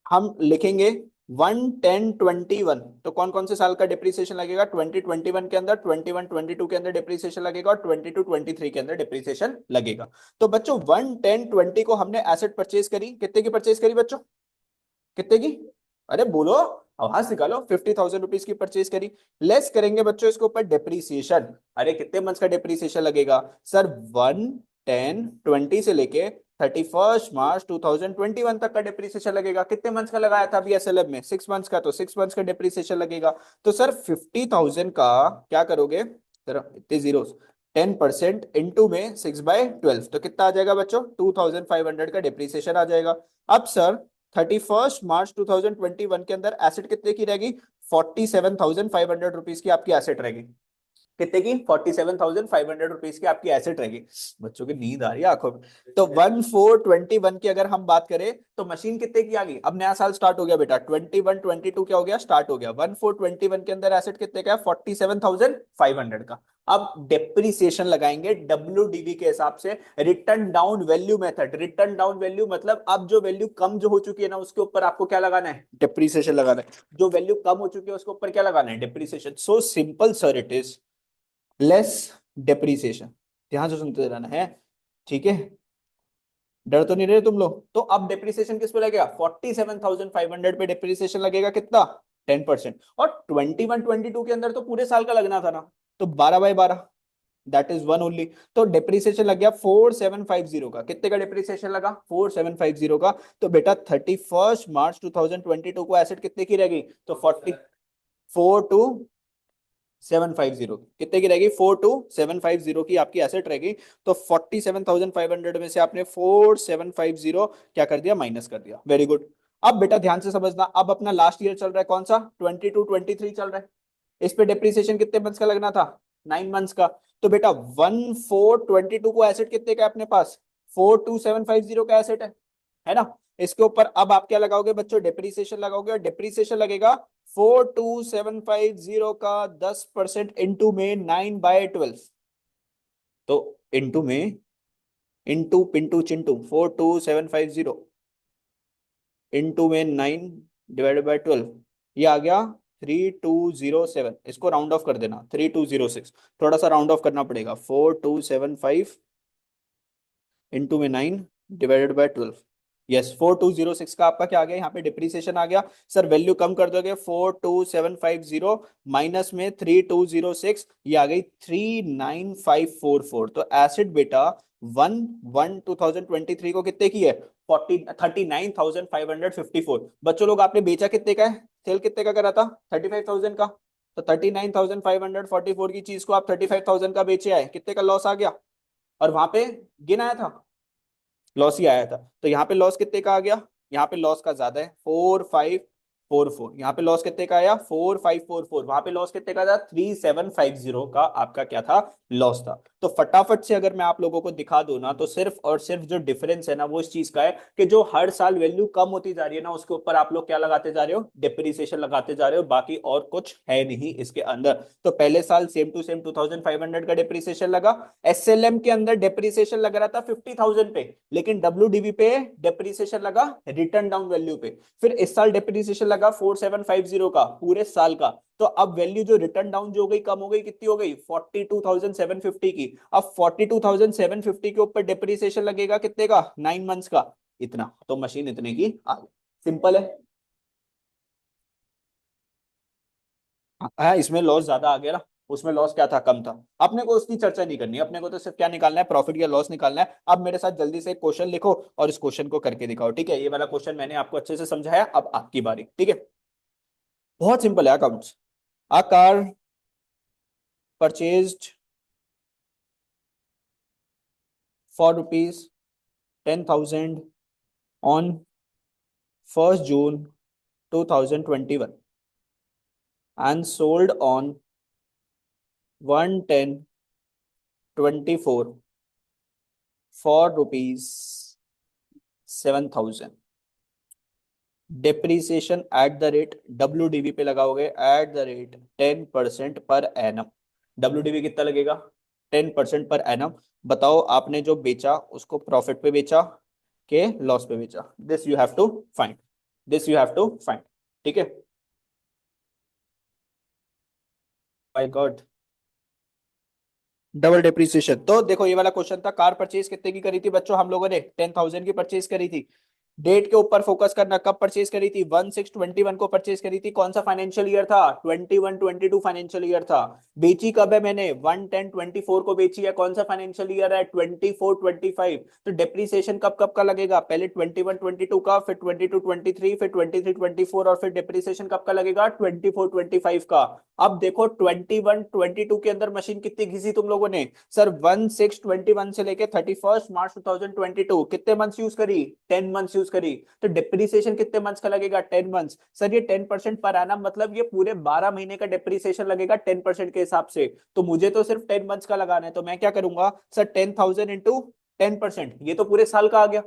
B: हम लिखेंगे 1/10/21, तो कौन कौन से साल का डिप्रिसिएशन लगेगा, 2021 के अंदर, 21-22 के अंदर डिप्रिसिएशन लगेगा, और 22-23 के अंदर डिप्रिसिएशन लगेगा। तो बच्चों 1/10/20 को हमने एसेट परचेज करी, कितने की परचेज करी बच्चों, कितने की, अरे बोलो, आवाज निकालो, 50,000 रुपीज की परचेज करी। लेस करेंगे बच्चों इसके ऊपर डेप्रीसिएशन, अरे कितने मंथ्स का डेप्रीसिएशन लगेगा सर, 1/10/20 से लेके 31 मार्च 2021 तक का डेप्रीसिएशन लगेगा। कितने मंथ्स का लगाया था अभी एसएलएफ में, 6 मंथ्स का, तो 6 मंथ्स का डेप्रीसिएशन लगेगा। तो सर 50,000 का क्या करोगे सर, इतने जीरो, 10% इंटू में 6/12, तो कितना आ जाएगा बच्चों, 2,500 का डेप्रीसिएशन आ जाएगा। अब सर 31 मार्च 2021 के अंदर एसेट कितने की रहेगी, 47,500 रुपीज की आपकी एसेट रहेगी। कितने की, 47,500 रुपीज की आपकी एसेट रहेगी। बच्चों की नींद आ रही है आंखों में। तो 1/4/21 की अगर हम बात करें तो मशीन कितने की आ गई, अब नया साल स्टार्ट हो गया बेटा, 21-22 क्या हो गया, स्टार्ट हो गया। 1/4/21 के अंदर एसेट कितने का है, 47,500 का। अब डेप्रीसिएशन लगाएंगे डब्ल्यूडीवी के हिसाब से, return down value method. Return down value मतलब अब जो वैल्यू कम जो हो चुकी है ना उसके ऊपर आपको क्या लगाना है, डेप्रीसिएशन लगाना है। जो वैल्यू कम हो चुकी है उसके ऊपर क्या लगाना है, depreciation. So simple sir it is, less depreciation. ध्यान से सुनते रहना है, ठीक है, डर तो नहीं रहे तुम लोग। तो अब डेप्रीसिएशन किस पे लगेगा, 47,500 पे डेप्रीसिएशन लगेगा, कितना, 10%। और 21-22 के अंदर तो पूरे साल का लगना था ना, तो 12/12, दैट इज 1 ओनली। तो डेप्रीसिएशन लग गया 4750 का, कितने का डेप्रीसिएशन लगा, 4750 का। तो बेटा 31 मार्च 2022 को एसेट कितने की रहेगी, तो 44 टू 750 कितने की रहेगी? 42750 की आपकी एसेट रहेगी। तो 47,500 में से आपने 4750 क्या कर दिया? माइनस कर दिया। Very good. अब बेटा ध्यान से समझना, अब अपना लास्ट ईयर चल रहा है कौन सा? 22-23 चल रहा है। इस पे डिप्रिसिएशन कितने मंथ्स का लगना था? 9 मंथ्स का। तो बेटा 1422 को एसेट कितने का है अपने पास? 42750 का एसेट है ना? इसके ऊपर अब आप क्या लगाओगे बच्चों? डिप्रिसिएशन लगाओगे, और डिप्रिसिएशन लगेगा 42750 का 10% इंटू में 9/12। तो इंटू में, इंटू पिंटू चिंटू, 42750 इंटू में 9/12, ये आ गया 3207। इसको राउंड ऑफ कर देना, 3206। थोड़ा सा राउंड ऑफ करना पड़ेगा। 4275 इंटू में 9/12। यस, 4206 का आपका क्या आ गया? यहाँ पे डिप्रिसिएशन आ गया। सर वैल्यू कम कर दोगे, 42750 माइनस में 3206, ये आ गई 39544। तो एसिड बेटा 1/1/2023 को कितने की है? 39,554। बच्चों लोग आपने बेचा कितने का है? सेल कितने का करा था? 35,000 का। तो 39,544 की चीज को आप 35,000 का बेचे आए, कितने का लॉस आ गया? और वहां पे गिन आया था, लॉस ही आया था। तो यहाँ पे लॉस कितने का आ गया? यहाँ पे लॉस का ज्यादा है, 4544। यहाँ पे लॉस कितने का आया? 4544। वहां पे लॉस कितने का था? 3750 का आपका क्या था? लॉस था। तो फटाफट से अगर मैं आप लोगों को दिखा दूं ना, तो सिर्फ और सिर्फ जो डिफरेंस है ना, वो इस चीज का है कि जो हर साल वैल्यू कम होती जा रही है ना, उसके ऊपर आप लोग क्या लगाते जा रहे हो? डिप्रिसिएशन लगाते जा रहे हो। बाकी और कुछ है नहीं इसके अंदर। तो पहले साल सेम टू सेम 2500 का डिप्रिसिएशन लगा। एसएलएम के अंदर डिप्रिसिएशन लग रहा था 50,000 पे, लेकिन डब्ल्यूडीबी पे डिप्रिसिएशन लगा रिटर्न डाउन वैल्यू पे। फिर इस साल डिप्रिसिएशन लगा 4750 का पूरे साल का। तो अब वैल्यू जो रिटर्न डाउन जो हो गई, कम हो गई, कितनी हो गई? 42,750 की। अब 42,750 के ऊपर डिप्रिसिएशन लगेगा कितने का? 9 मंथ्स का। इतना तो मशीन इतने की आ गई। सिंपल है। हाँ, इसमें लॉस ज्यादा आ गया ना, उसमें लॉस क्या था? कम था। अपने को उसकी चर्चा नहीं करनी, अपने को तो सिर्फ क्या निकालना है? प्रॉफिट या लॉस निकालना है। अब मेरे साथ जल्दी से क्वेश्चन लिखो और इस क्वेश्चन को करके दिखाओ, ठीक है? ये वाला क्वेश्चन मैंने आपको अच्छे से समझाया, अब आपकी बारी, ठीक है? बहुत सिंपल है accounts. A car purchased for ₹10,000 on 1st June 2021 and sold on 1/10/24 for ₹7,000। Depreciation at the rate, WDV पे लगाओगे, at the rate 10% per annum. WDV कितना लगेगा? 10% पर एनम। बताओ आपने जो बेचा उसको प्रॉफिट पे बेचा के लॉस पे बेचा? This you have to find, this you have to find, ठीक है? By god, double depreciation. तो देखो ये वाला क्वेश्चन था, कार परचेज कितने की करी थी बच्चों हम लोगों ने? 10,000 की परचेज करी थी। डेट के ऊपर फोकस करना, कब परचेज करी थी? 1/6/21 को परचेज करी थी। कौन सा फाइनेंशियल ईयर था? 21-22 फाइनेंशियल ईयर था। बेची कब है मैंने? 1/10/24 को बेची है। कौन सा फाइनेंशियल ईयर है? 24-25। तो डेप्रिसिएशन कब कब का लगेगा? पहले 21-22 का, फिर 22-23, फिर 23-24, और फिर डेप्रिसिएशन कब का लगेगा? 24-25 का। अब देखो 21-22 के अंदर मशीन कितनी घिसी तुम लोगों ने? सर 1/6/21 से लेके 31 मार्च 2022 कितने मंथ्स यूज करी? 10 मंथ्स यूज करी। तो डिप्रिसिएशन कितने मंथ्स का लगेगा? 10 मंथ्स। सर ये 10% पर एनम, मतलब ये पूरे 12 महीने का डिप्रिसिएशन लगेगा 10% के हिसाब से। तो मुझे तो सिर्फ 10 मंथ्स का लगाना है, तो मैं क्या करूंगा सर? 10,000 इंटू 10%, ये तो पूरे साल का आ गया।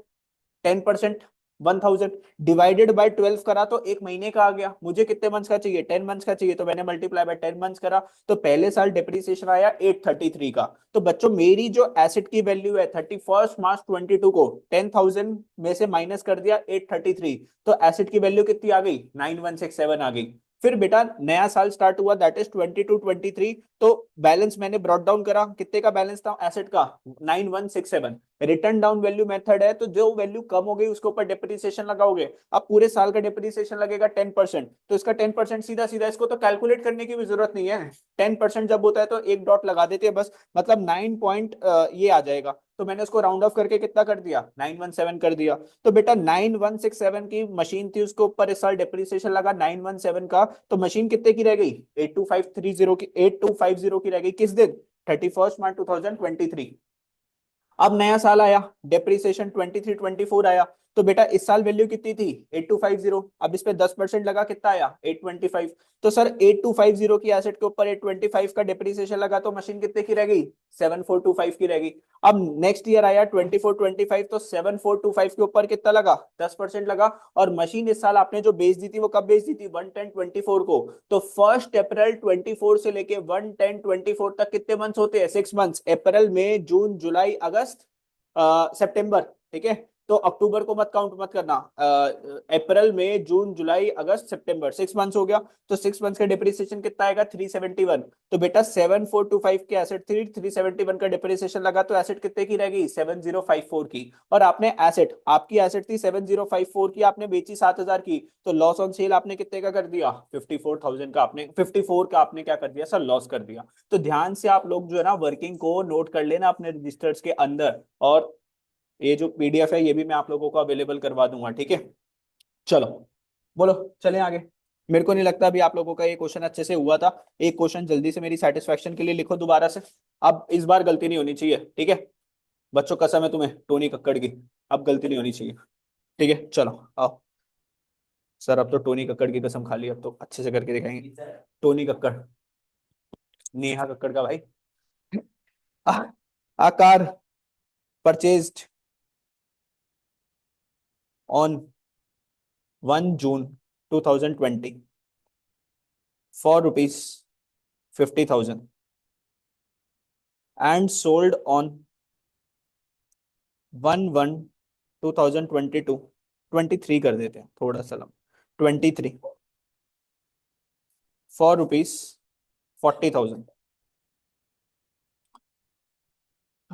B: 10% 1,000 डिवाइडेड बाय 12 करा तो एक महीने का आ गया। मुझे कितने मंथ्स का चाहिए? 10 मंथ्स का चाहिए, तो मैंने मल्टीप्लाई बाय 10 मंथ्स करा। तो पहले साल डिप्रिसिएशन आया 833 का। तो बच्चों मेरी जो एसेट की वैल्यू है 31 मार्च 22 को 10,000 में से माइनस कर दिया 833, तो एसेट की वैल्यू कितनी आ गई? 9167 आ गई। फिर बेटा नया साल स्टार्ट हुआ, दैट इज 22-23। तो बैलेंस मैंने ब्रॉट डाउन करा, कितने का बैलेंस था एसेट का? 9167। रिटर्न डाउन वैल्यू मेथड है, तो जो वैल्यू कम हो गई उसके ऊपर डेप्रिसिएशन लगाओगे। अब पूरे साल का डेप्रिसिएशन लगेगा 10%, तो इसका 10% सीधा सीधा, इसको तो कैलकुलेट करने की भी जरूरत नहीं है। 10% जब होता है तो एक डॉट लगा देते हैं बस, मतलब 9 पॉइंट ये आ जाएगा। तो मैंने उसको राउंड ऑफ करके कितना कर दिया, 917 कर दिया। तो बेटा 9167 की मशीन थी, उसके ऊपर इस साल डेप्रिसिएशन लगा 917 का, तो मशीन कितने की रह गई, 82530 की, 8250 की रह गई। किस दिन, 31 मार्च 2023। अब नया साल आया, डेप्रिसिएशन 2324 आया, तो बेटा इस साल वैल्यू कितनी थी, 8250। अब इस पे 10% लगा, कितना आया, 825। तो सर 8250 की एसेट के ऊपर 825 का डेप्रिसिएशन लगा, तो मशीन कितने की रह गई, 7425 की रह गई। अब नेक्स्ट ईयर आया 2425, तो 7425 के ऊपर कितना लगा, 10% लगा। और मशीन इस साल आपने जो बेच दी थी वो कब बेच दी थी, 1/10/24 को। तो 1 अप्रैल 24 से लेके 1/10/24 तक कितने मंथ्स होते हैं, 6 मंथ्स, अप्रैल मई जून जुलाई अगस्त सितंबर, ठीक है। तो अक्टूबर को मत काउंट मत करना, अप्रैल मई जून जुलाई अगस्त सितंबर, 6 मंथ्स हो गया। तो 6 मंथ्स का डिप्रिसिएशन कितना आएगा, 371। तो बेटा 7425 के एसेट थी, 371 का डिप्रिसिएशन लगा, तो एसेट कितने की रह गई, 7054 की। और आपने एसेट, आपकी एसेट थी 7054 की, आपने बेची 7000 की, तो लॉस ऑन सेल आपने कितने का कर दिया, 54,000 का, आपने 54 का आपने क्या कर दिया सर, लॉस कर दिया। तो ध्यान से आप लोग जो है ना वर्किंग को नोट कर लेना अपने रजिस्टर्स के अंदर, और ये जो पीडीएफ है ये भी मैं आप लोगों को अवेलेबल करवा दूंगा, ठीक है। चलो, बोलो, चलें आगे। मेरे को नहीं लगता अभी आप लोगों का ये क्वेश्चन अच्छे से हुआ था। एक क्वेश्चन जल्दी से मेरी सेटिस्फेक्शन के लिए लिखो दोबारा से। अब इस बार गलती नहीं होनी चाहिए, ठीक है बच्चों, कसम है तुम्हें टोनी कक्कड़ की, अब गलती नहीं होनी चाहिए, ठीक है। चलो आओ सर, अब तो टोनी कक्कड़ की कसम खा ली, अब तो अच्छे से करके दिखाएंगे। टोनी कक्कड़, नेहा कक्कड़ का भाई। आकार purchased on 1 June 2020 for rupees 50,000 and sold on 1/1/2022, 23 कर देते हैं थोड़ा सा लम, 23 for rupees 40,000।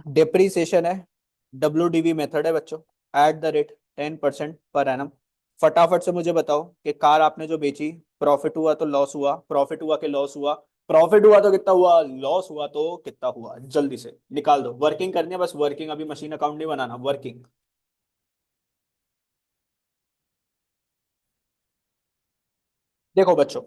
B: डेप्रीसिएशन है, WDV मेथड है बच्चों, @10% पर एनम। फटाफट से मुझे बताओ कि कार आपने जो बेची, प्रॉफिट हुआ तो लॉस हुआ, प्रॉफिट हुआ कि लॉस हुआ, प्रॉफिट हुआ तो कितना हुआ, लॉस हुआ तो कितना हुआ, जल्दी से निकाल दो। वर्किंग करनी है बस, वर्किंग, अभी मशीन अकाउंट नहीं बनाना, वर्किंग। देखो बच्चों,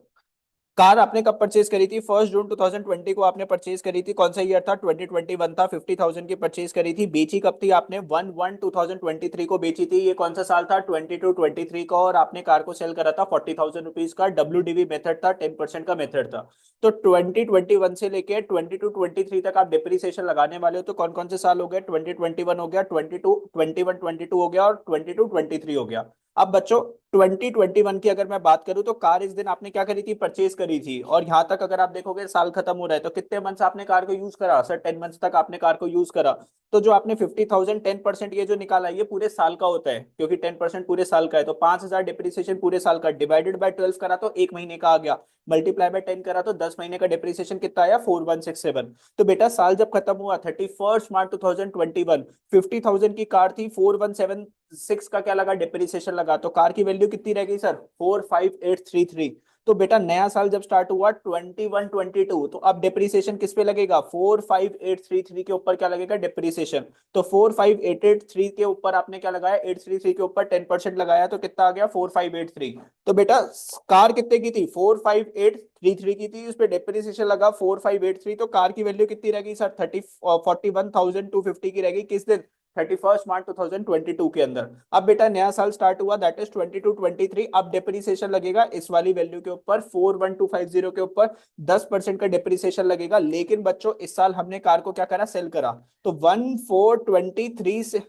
B: कार आपने कब परचेज करी थी, 1 जून 2020 को आपने परचेज करी थी। कौन सा ईयर था, 2021 था। 50,000 की परचेज करी थी। बेची कब थी आपने, 1/1/2023 को बेची थी। ये कौन सा साल था, 22-23 का। और आपने कार को सेल करा था 40,000 रुपीज का। WDV मेथड था, 10% का मेथड था। तो 2021 से लेके 22-23 तक आप डिप्रिसिएशन लगाने वाले हो। तो कौन कौन से साल हो गए, 2021 हो गया, 22 हो गया, और 22-23 हो गया। अब बच्चों 2021 की अगर मैं बात करूं, तो कार इस दिन आपने क्या करी थी, परचेज करी थी। और यहां तक अगर आप देखोगे साल खत्म हो रहा है, तो कितने मंथ्स आपने कार को यूज करा सर, 10 मंथ्स तक आपने कार को यूज करा। तो जो आपने 50,000 10% ये जो निकाला, ये पूरे साल का होता है, क्योंकि 10% पूरे साल का है। तो 5,000 डिप्रिसिएशन पूरे साल का, डिवाइडेड बाय 12 करा तो एक महीने का आ गया, मल्टीप्लाई बाय 10 करा तो 10 महीने का डिप्रिसिएशन कितना आया, 4167। तो बेटा साल जब खत्म हुआ 31 मार्च 2021, 50,000 की कार थी, 4176 का क्या लगा, डिप्रिसिएशन लगा। तो कार की वैल्यू कितनी रह गई सर, 45833। तो बेटा नया साल जब स्टार्ट हुआ 21-22, तो अब डिप्रिसिएशन किस पे लगेगा, 45833 के ऊपर क्या लगेगा, डिप्रिसिएशन। तो 45883 के ऊपर आपने क्या लगाया, 833 के ऊपर 10% लगाया, तो कितना आ गया, 4583। तो बेटा कार कितने की थी, 45833 की थी, उस पर डिप्रिसिएशन लगा 4583। तो कार की वैल्यू कितनी रह गई सर, 41,250 की रह गई। किस दिन, 31 मार्च 2022 के अंदर। अब बेटा नया साल स्टार्ट हुआ, दैट इज 22-23। अब डिप्रिसिएशन लगेगा इस वाली वैल्यू के ऊपर, 41250 के ऊपर 10% का डिप्रिसिएशन लगेगा। लेकिन बच्चों इस साल हमने कार को क्या करा, सेल करा। तो 1423 से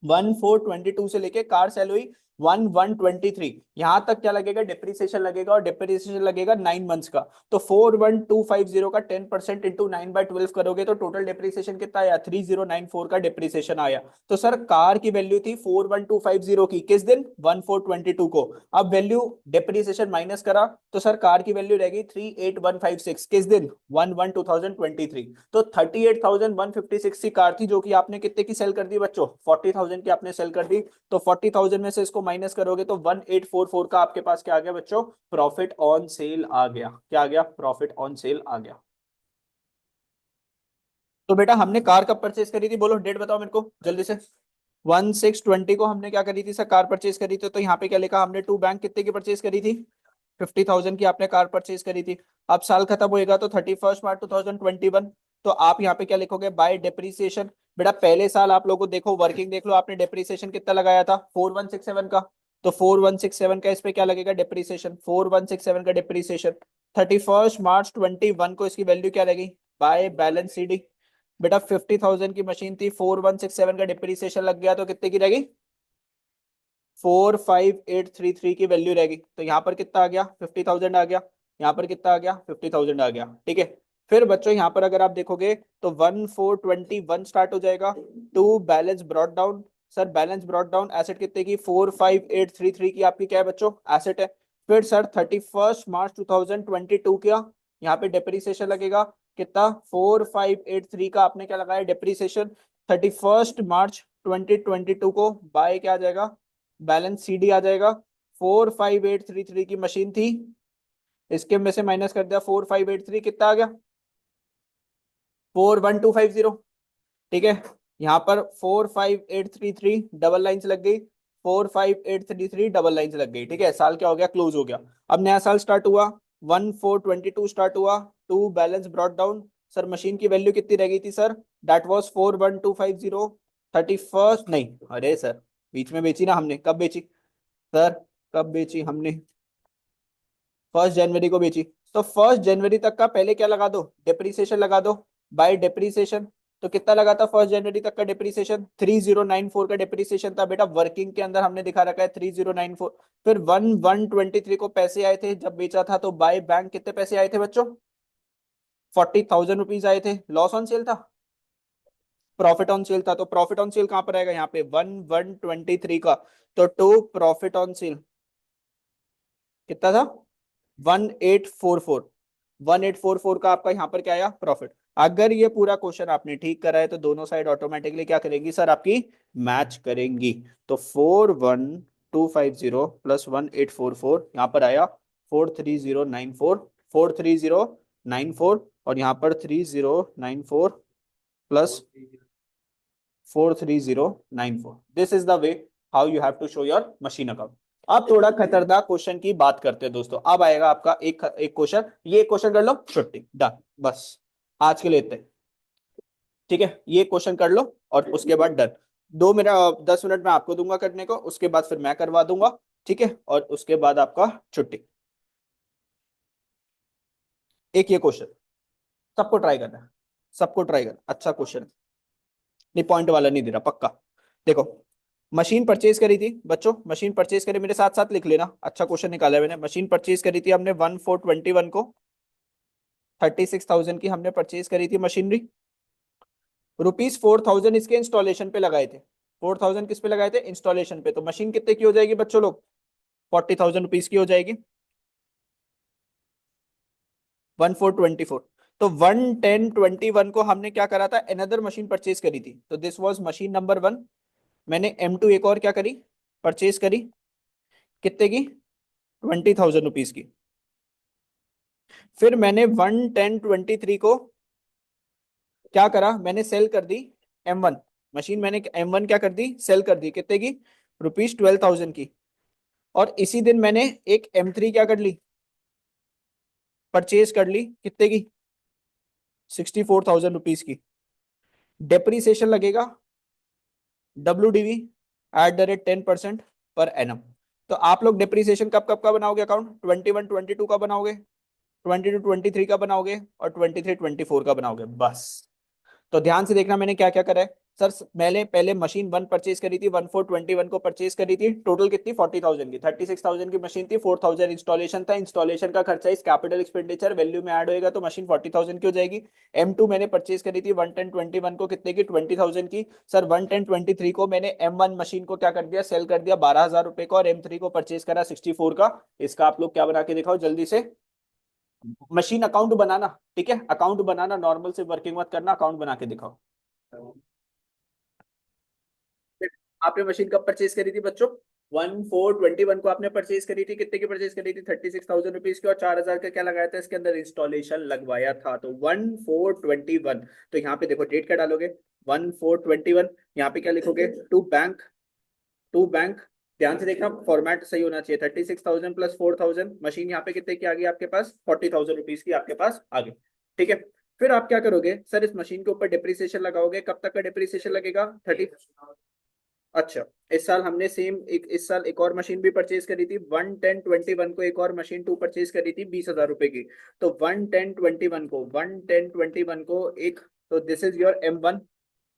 B: 1422 से लेके कार सेल हुई 1123, यहां तक क्या लगेगा, डिप्रिसिएशन लगेगा, और डिप्रिसिएशन लगेगा 9 मंथ्स का। तो 41250 का 10% इंटू 9/12 करोगे तो टोटल डिप्रिसिएशन कितना आया, 3094 का डिप्रिसिएशन आया। तो सर कार की वैल्यू थी 41250 की, किस दिन, 1422 को। अब वैल्यू डिप्रिसिएशन माइनस करा तो सर कार की वैल्यू रहेगी 38156, किस दिन, 11/2023। तो 38,156 की कार थी जो कि आपने कितने की सेल कर दी बच्चों, 40,000 की आपने सेल कर दी। तो 40,000 में से इसको माइनस करोगे तो 1844 का आपके पास क्या आ गया बच्चों, प्रॉफिट ऑन सेल आ गया। क्या आ गया, प्रॉफिट ऑन सेल आ गया। तो बेटा हमने कार कब परचेज करी थी, बोलो डेट बताओ मेरे को जल्दी से। 1620 को हमने क्या करी थी सर, कार परचेज करी थी। तो यहाँ पे क्या लिखा हमने, टू बैंक कितने की परचेज करी थी, 50,000 की आपने कार परचेज करी थी। अब साल खत्म होएगा तो 31 मार्च 2021। तो आप यहाँ पे क्या लिखोगे, बाय डेप्रीसिएशन। बेटा पहले साल आप लोगों को देखो, वर्किंग देख लो, आपने डेप्रीसिएशन कितना लगाया था, 4167 का। तो 4167 का इस पे क्या लगेगा, डेप्रीसिएशन, 4167 का डेप्रीसिएशन। 31 मार्च 2021 को इसकी वैल्यू क्या रहेगी, बाय बैलेंस सीडी। बेटा 50,000 की मशीन थी, 4167 का डिप्रीसिएशन लग गया तो कितने की रहेगी, 45833 की वैल्यू रहेगी। तो यहाँ पर कितना आ गया, 50,000 आ गया। यहाँ पर कितना आ गया, 50,000 आ गया। ठीक है। फिर बच्चों यहाँ पर अगर आप देखोगे तो 1421 स्टार्ट हो जाएगा, to balance brought down. Sir balance brought down asset कितने की, 45833 की आपकी क्या है बच्चों, एसेट है। फिर सर 31 मार्च 2022 का यहाँ पे डिप्रीसिएशन लगेगा, कितना, 4583 का आपने क्या लगाया डिप्रीसिएशन। 31 मार्च 2022 को बाय क्या आ जाएगा, बैलेंस सीडी आ जाएगा। 45833 की मशीन थी, इसके में से माइनस कर दिया 4583, कितना आ गया, 41250। ठीक है। यहाँ पर 45833 डबल लाइंस लग गई, 45833 डबल लाइंस लग गई। ठीक है, साल क्या हो गया, क्लोज हो गया। अब नया साल स्टार्ट हुआ, 1422 स्टार्ट हुआ, to balance brought down. Sir machine की वैल्यू कितनी रह गई थी सर, दैट वाज 41250। 31, नहीं अरे सर बीच में बेची ना हमने, कब बेची सर, कब बेची हमने, 1 जनवरी को बेची। तो 1 जनवरी तक का पहले क्या लगा दो, डिप्रीसिएशन लगा दो, बाय डिप्रीसिएशन। तो कितना लगा था 1 जनवरी तक का डिप्रीसिएशन, 3094 का डिप्रीसिएशन था बेटा, वर्किंग के अंदर हमने दिखा रखा है 3094। फिर 1123 को पैसे आए थे जब बेचा था, तो बाय बैंक कितने पैसे आए थे बच्चों, 40,000 रुपीज आए थे। लॉस ऑन सेल था, प्रॉफिट ऑन सेल था। तो प्रॉफिट ऑन सेल कहां पर आएगा, यहाँ पे 1123 का। तो टू प्रॉफिट ऑन सेल कितना था, 1844। 1844 का आपका यहाँ पर क्या आया, प्रॉफिट। अगर ये पूरा क्वेश्चन आपने ठीक करा है तो दोनों साइड ऑटोमेटिकली क्या करेंगी सर, आपकी मैच करेंगी। तो 41250 प्लस 1844 यहाँ पर आया 43094, 43094, और यहाँ पर 3094 plus 43094। This is the way how you have to show your machine account. अब थोड़ा खतरनाक क्वेश्चन की बात करते हैं दोस्तों। अब आएगा आपका एक एक क्वेश्चन, ये क्वेश्चन कर लो, छुट्टी, डन, बस आज के लिए इतने। ठीक है, ये क्वेश्चन कर लो और उसके बाद डन। 2 मिनट 10 मिनट मैं आपको दूंगा करने को, उसके बाद फिर मैं करवा दूंगा। ठीक है, और उसके बाद आपका छुट्टी। एक ये क्वेश्चन सबको ट्राई करना है, सबको ट्राई करना, अच्छा क्वेश्चन है। नहीं पॉइंट वाला नहीं दे रहा पक्का। देखो, मशीन परचेज करी थी बच्चों, मशीन परचेज करी, मेरे साथ साथ लिख लेना, अच्छा क्वेश्चन निकाला है मैंने। मशीन परचेज करी थी हमने 1421 को, 36,000 की हमने परचेज करी थी मशीनरी। ₹4,000 इसके इंस्टॉलेशन पे लगाए थे, 4,000 किस पे लगाए थे, इंस्टॉलेशन पे। तो मशीन कितने की हो जाएगी बच्चों लोग, 40,000 रुपीज की हो जाएगी, 1424। तो 11021 को हमने क्या करा था, अनदर मशीन परचेज करी थी, तो दिस वाज मशीन नंबर 1। मैंने M2 एक और क्या करी, परचेज करी, कितने की, 20,000 रुपीज की। फिर मैंने 11023 को क्या करा, मैंने सेल कर दी M1 मशीन, मैंने M1 क्या कर दी, सेल कर दी, कितने की, ₹12,000 की। और इसी दिन मैंने एक M3 क्या कर ली, परचेज कर ली, कितने की, 64,000 रुपीज की। डेप्रीसिएशन लगेगा WDV @10% पर एनम। तो आप लोग डेप्रीसिएशन कब कब का बनाओगे अकाउंट, 21-22 का बनाओगे, 22-23 का बनाओगे, और 23-24 का बनाओगे, बस। तो ध्यान से देखना मैंने क्या क्या करा है। सर मैंने पहले मशीन 1 परचेज करी थी, 1421 को परचेज करी थी, टोटल कितनी 40,000 की, 36,000 की मशीन थी, 4,000 इंस्टॉलेशन था, इंस्टॉलेशन का खर्चा इस कैपिटल एक्सपेंडिचर वैल्यू में ऐड होएगा तो मशीन 40,000 की हो जाएगी। M2 मैंने परचेज करी थी 11021 को कितने की 20,000 की। सर 11023 को मैंने M1 मशीन को क्या कर दिया, सेल कर दिया 12,000 रुपए का, और M3 को परचेज करा 64 का। इसका आप लोग क्या बना के दिखाओ जल्दी से, मशीन अकाउंट बनाना, ठीक है, अकाउंट बनाना, नॉर्मल से वर्किंग मत करना, अकाउंट बना के दिखाओ। आपने मशीन कब परचेज करी थी बच्चों, 1421 को आपने परचेज करी थी, कितने की परचेज करी थी 36,000 रुपीज की, और 4,000 का क्या लगाया था इसके अंदर, इंस्टॉलेशन लगवाया था, तो 1421। तो यहाँ पे देखो डेट क्या डालोगे, 1421, यहाँ पे क्या लिखोगे, टू बैंक, टू बैंक, ध्यान से देखना फॉर्मेट सही होना चाहिए, 36,000 प्लस 4,000, मशीन यहाँ पे कितने की आ गई आपके पास, 40,000 रुपीज की आपके पास आ गई, ठीक है। फिर आप क्या करोगे सर, इस मशीन के ऊपर डिप्रिसिएशन लगाओगे, कब तक का डिप्रिसिएशन लगेगा, 30। अच्छा, इस साल हमने सेम एक, इस साल एक और मशीन भी परचेज करी थी 11021 को, एक और मशीन 2 परचेज करी थी 20,000 रुपए की। तो 11021 को एक, तो दिस इज योर M1।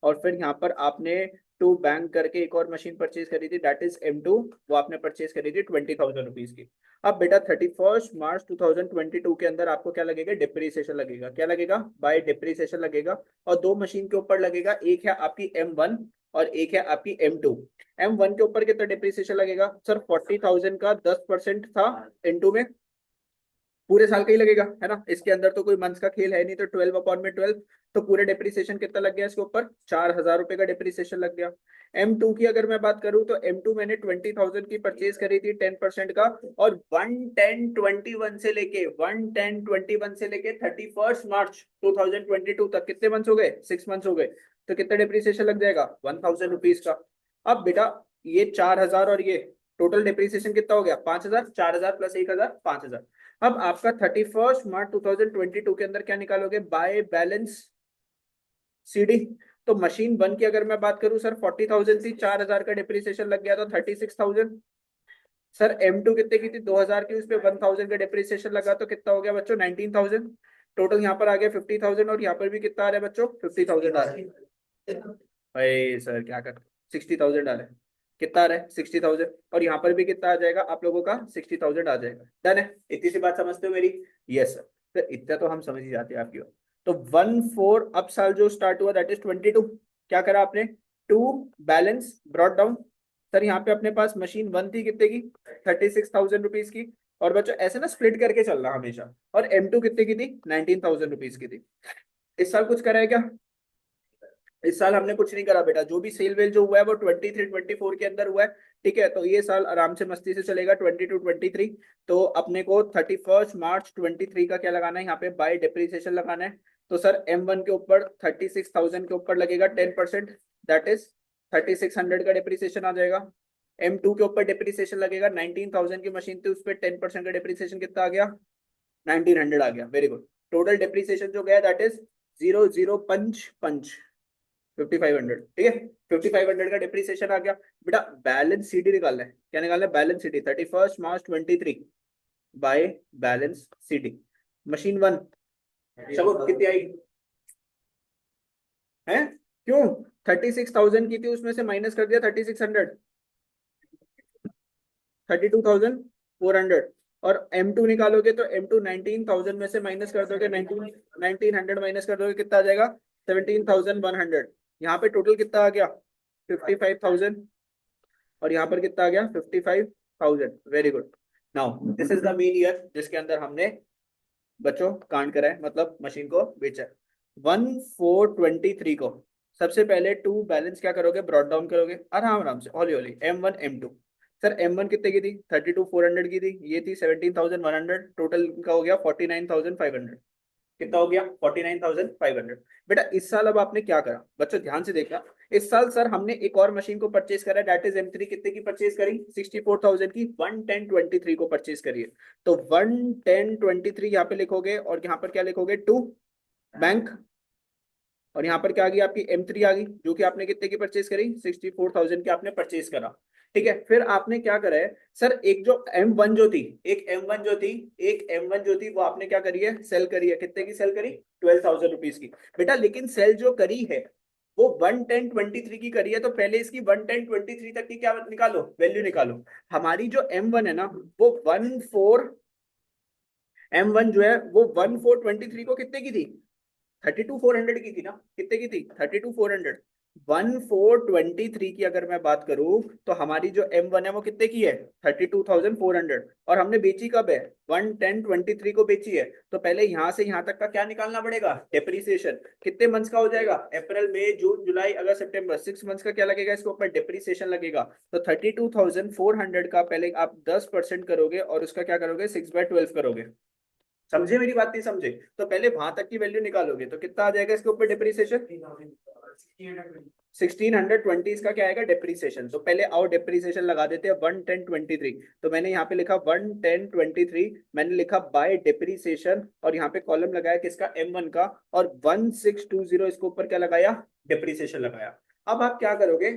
B: और फिर यहाँ पर आपने टू बैंक करके एक और मशीन परचेज करी थी, दैट इज M2, वो आपने परचेज करी थी 20,000 रुपीज की। अब बेटा 31 मार्च 2022 के अंदर आपको क्या लगेगा, डिप्रिसिएशन लगेगा, क्या लगेगा, बाय डिप्रिसिएशन लगेगा। और दो मशीन के ऊपर लगेगा, एक है आपकी M1 और एक है आपकी M2। M1 के ऊपर कितना डिप्रिसिएशन लगेगा सर, 40,000 का 10% था इंटू में, पूरे साल का ही लगेगा, है ना, इसके अंदर तो कोई मंथ का खेल है नहीं, तो 12/12, तो पूरे डिप्रिसिएशन कितना लग गया इसके ऊपर, 4,000 रुपए का डिप्रिसिएशन लग गया। M2 की अगर मैं बात करूं तो M2 मैंने 20,000 की परचेज करी थी 10% का, और 11021 से लेके 31 मार्च 2022 तक कितने मंथ्स हो गए, 6 मंथ्स हो गए, तो कितना डिप्रिसिएशन लग जाएगा, 1,000 रुपीज का। अब बेटा ये 4,000 और ये टोटल डिप्रिसिएशन कितना हो गया, 5,000, 4,000 प्लस 1,000, 5,000। अब आपका 31 मार्च 2022 के अंदर क्या निकालोगे, बाय बैलेंस CD। तो मशीन 1 की अगर मैं बात करूं सर, 40,000 थी, 4,000 का डिप्रिसिएशन लग गया, तो 36,000। सर M2 कितने की थी, 2,000 की, उस पर 1,000 का डिप्रिसिएशन लगा, तो कितना हो गया बच्चों, 19,000। टोटल यहाँ पर आ गया 50,000, और यहाँ पर भी कितना आ रहा है बच्चों, 50,000 आ रहा है। भाई सर क्या कर, 60,000 आ रहा है, कितना आ रहा है 60,000, और यहाँ पर भी कितना आ जाएगा आप लोगों का, 60,000 आ जाएगा। डन है, इतनी सी बात समझते हो मेरी, यस सर, तो इतना तो हम समझ ही जाते हैं आपकी बात। तो 1/4 अब साल जो स्टार्ट हुआ दैट इज 22, क्या करा आपने, to balance brought down. Sir यहाँ पे अपने पास मशीन 1 थी कितने की, 36,000 रुपीज की, और बच्चों ऐसे ना स्प्लिट करके चलना हमेशा, और M2 कितने की थी, 19,000 रुपीज की थी। इस साल कुछ करा है क्या, इस साल हमने कुछ नहीं करा बेटा, जो भी सेल वेल जो हुआ है वो 23-24 के अंदर हुआ है, ठीक है। तो ये साल आराम से मस्ती से चलेगा 22-23। तो अपने को 31 मार्च 2023 का क्या लगाना है, यहाँ पे बाय डिप्रिसिएशन लगाना है। तो सर M1 के ऊपर 36,000 के ऊपर लगेगा 10%, दैट इज 3,600 का डिप्रिसिएशन आ जाएगा। M2 के ऊपर डिप्रिसिएशन लगेगा, 19,000 की मशीन थी, उस पर 10% का डिप्रिसिएशन कितना आ गया, 1,900 आ गया, वेरी गुड। टोटल डिप्रिसिएशन जो गया दैट इज 0,055, 5,500, ठीक है, 5,500 का डिप्रिसिएशन आ गया। बेटा बैलेंस CD निकालना है, क्या निकालना है, balance CD 31 March 2023 by balance CD। Machine 1 चलो कितनी आई है, क्यों, 36,000 की थी, उसमें से माइनस कर दिया 3,600, 32,400। और M2 निकालोगे तो M2 19,000 में से माइनस कर दोगे, 1900 माइनस कर दोगे, कितना आ जाएगा, 17,100। यहाँ पे टोटल कितना आ गया, 55,000, और यहाँ पर कितना आ गया, 55,000, very good. Now this is the main year जिसके अंदर हमने बच्चों कांड करा है, मतलब मशीन को बेचा है। 1/4/23 को सबसे पहले टू बैलेंस क्या करोगे, ब्रॉट डाउन करोगे आराम आराम से, हौली हौली, M1 M2। सर M1 कितने की थी, 32,400 की थी, ये थी 17,100, टोटल का हो गया 49,500। कितना हो गया, 49,500। बेटा इस साल अब आपने क्या करा बच्चों, ध्यान से देखना, इस साल सर हमने एक और मशीन को परचेज करा, दैट इज M3, कितने की परचेज करी, 64,000 की, 11023 को परचेज करिए। तो 11023 यहाँ पे लिखोगे, और यहाँ पर क्या लिखोगे, टू बैंक, और यहाँ पर क्या आ गई आपकी M3 आ गई, जो कि आपने कितने की परचेज करी, 64,000 की आपने परचेज करा, ठीक है। फिर आपने क्या करा है सर, एक जो M1 जो थी, एक M1 जो थी वो आपने क्या करी है, सेल करी है, कितने की सेल करी, 12,000 रुपीज की। बेटा लेकिन सेल जो करी है वो 11023 की करी है, तो पहले इसकी 11023 तक की क्या निकालो, वैल्यू निकालो। हमारी जो M1 है ना, वो 14 M1 जो है वो 1423 को कितने की थी, 32,400 की थी ना, कितने की थी, 32,400। 1423 की अगर मैं बात करूं तो हमारी जो M1 है वो कितने की है, 32,400, और हमने बेची कब है, 11023 को बेची है। तो पहले यहां से यहां तक का क्या निकालना पड़ेगा, डेप्रिसिएशन। कितने मंथ्स का हो जाएगा, अप्रैल मई जून जुलाई अगस्त सितंबर, 6 मंथ्स का क्या लगेगा इसके ऊपर, डेप्रिसिएशन लगेगा। तो 32,400 का पहले आप 10% करोगे और उसका क्या करोगे, 6/12 करोगे। समझे मेरी बात, नहीं समझे तो पहले वहां तक की वैल्यू निकालोगे, तो कितना आ जाएगा इसके ऊपर डिप्रिसिएशन, 1620 इसका क्या आएगा डेप्रिसिएशन। तो पहले आओ डेप्रिसिएशन लगा देते हैं 11023। तो मैंने यहाँ पे लिखा 11023, मैंने लिखा बाय डेप्रिसिएशन, और यहाँ पे कॉलम लगाया किसका, M1 का, और 1620 इसके ऊपर क्या लगाया, डेप्रिसिएशन लगाया। अब आप क्या करोगे,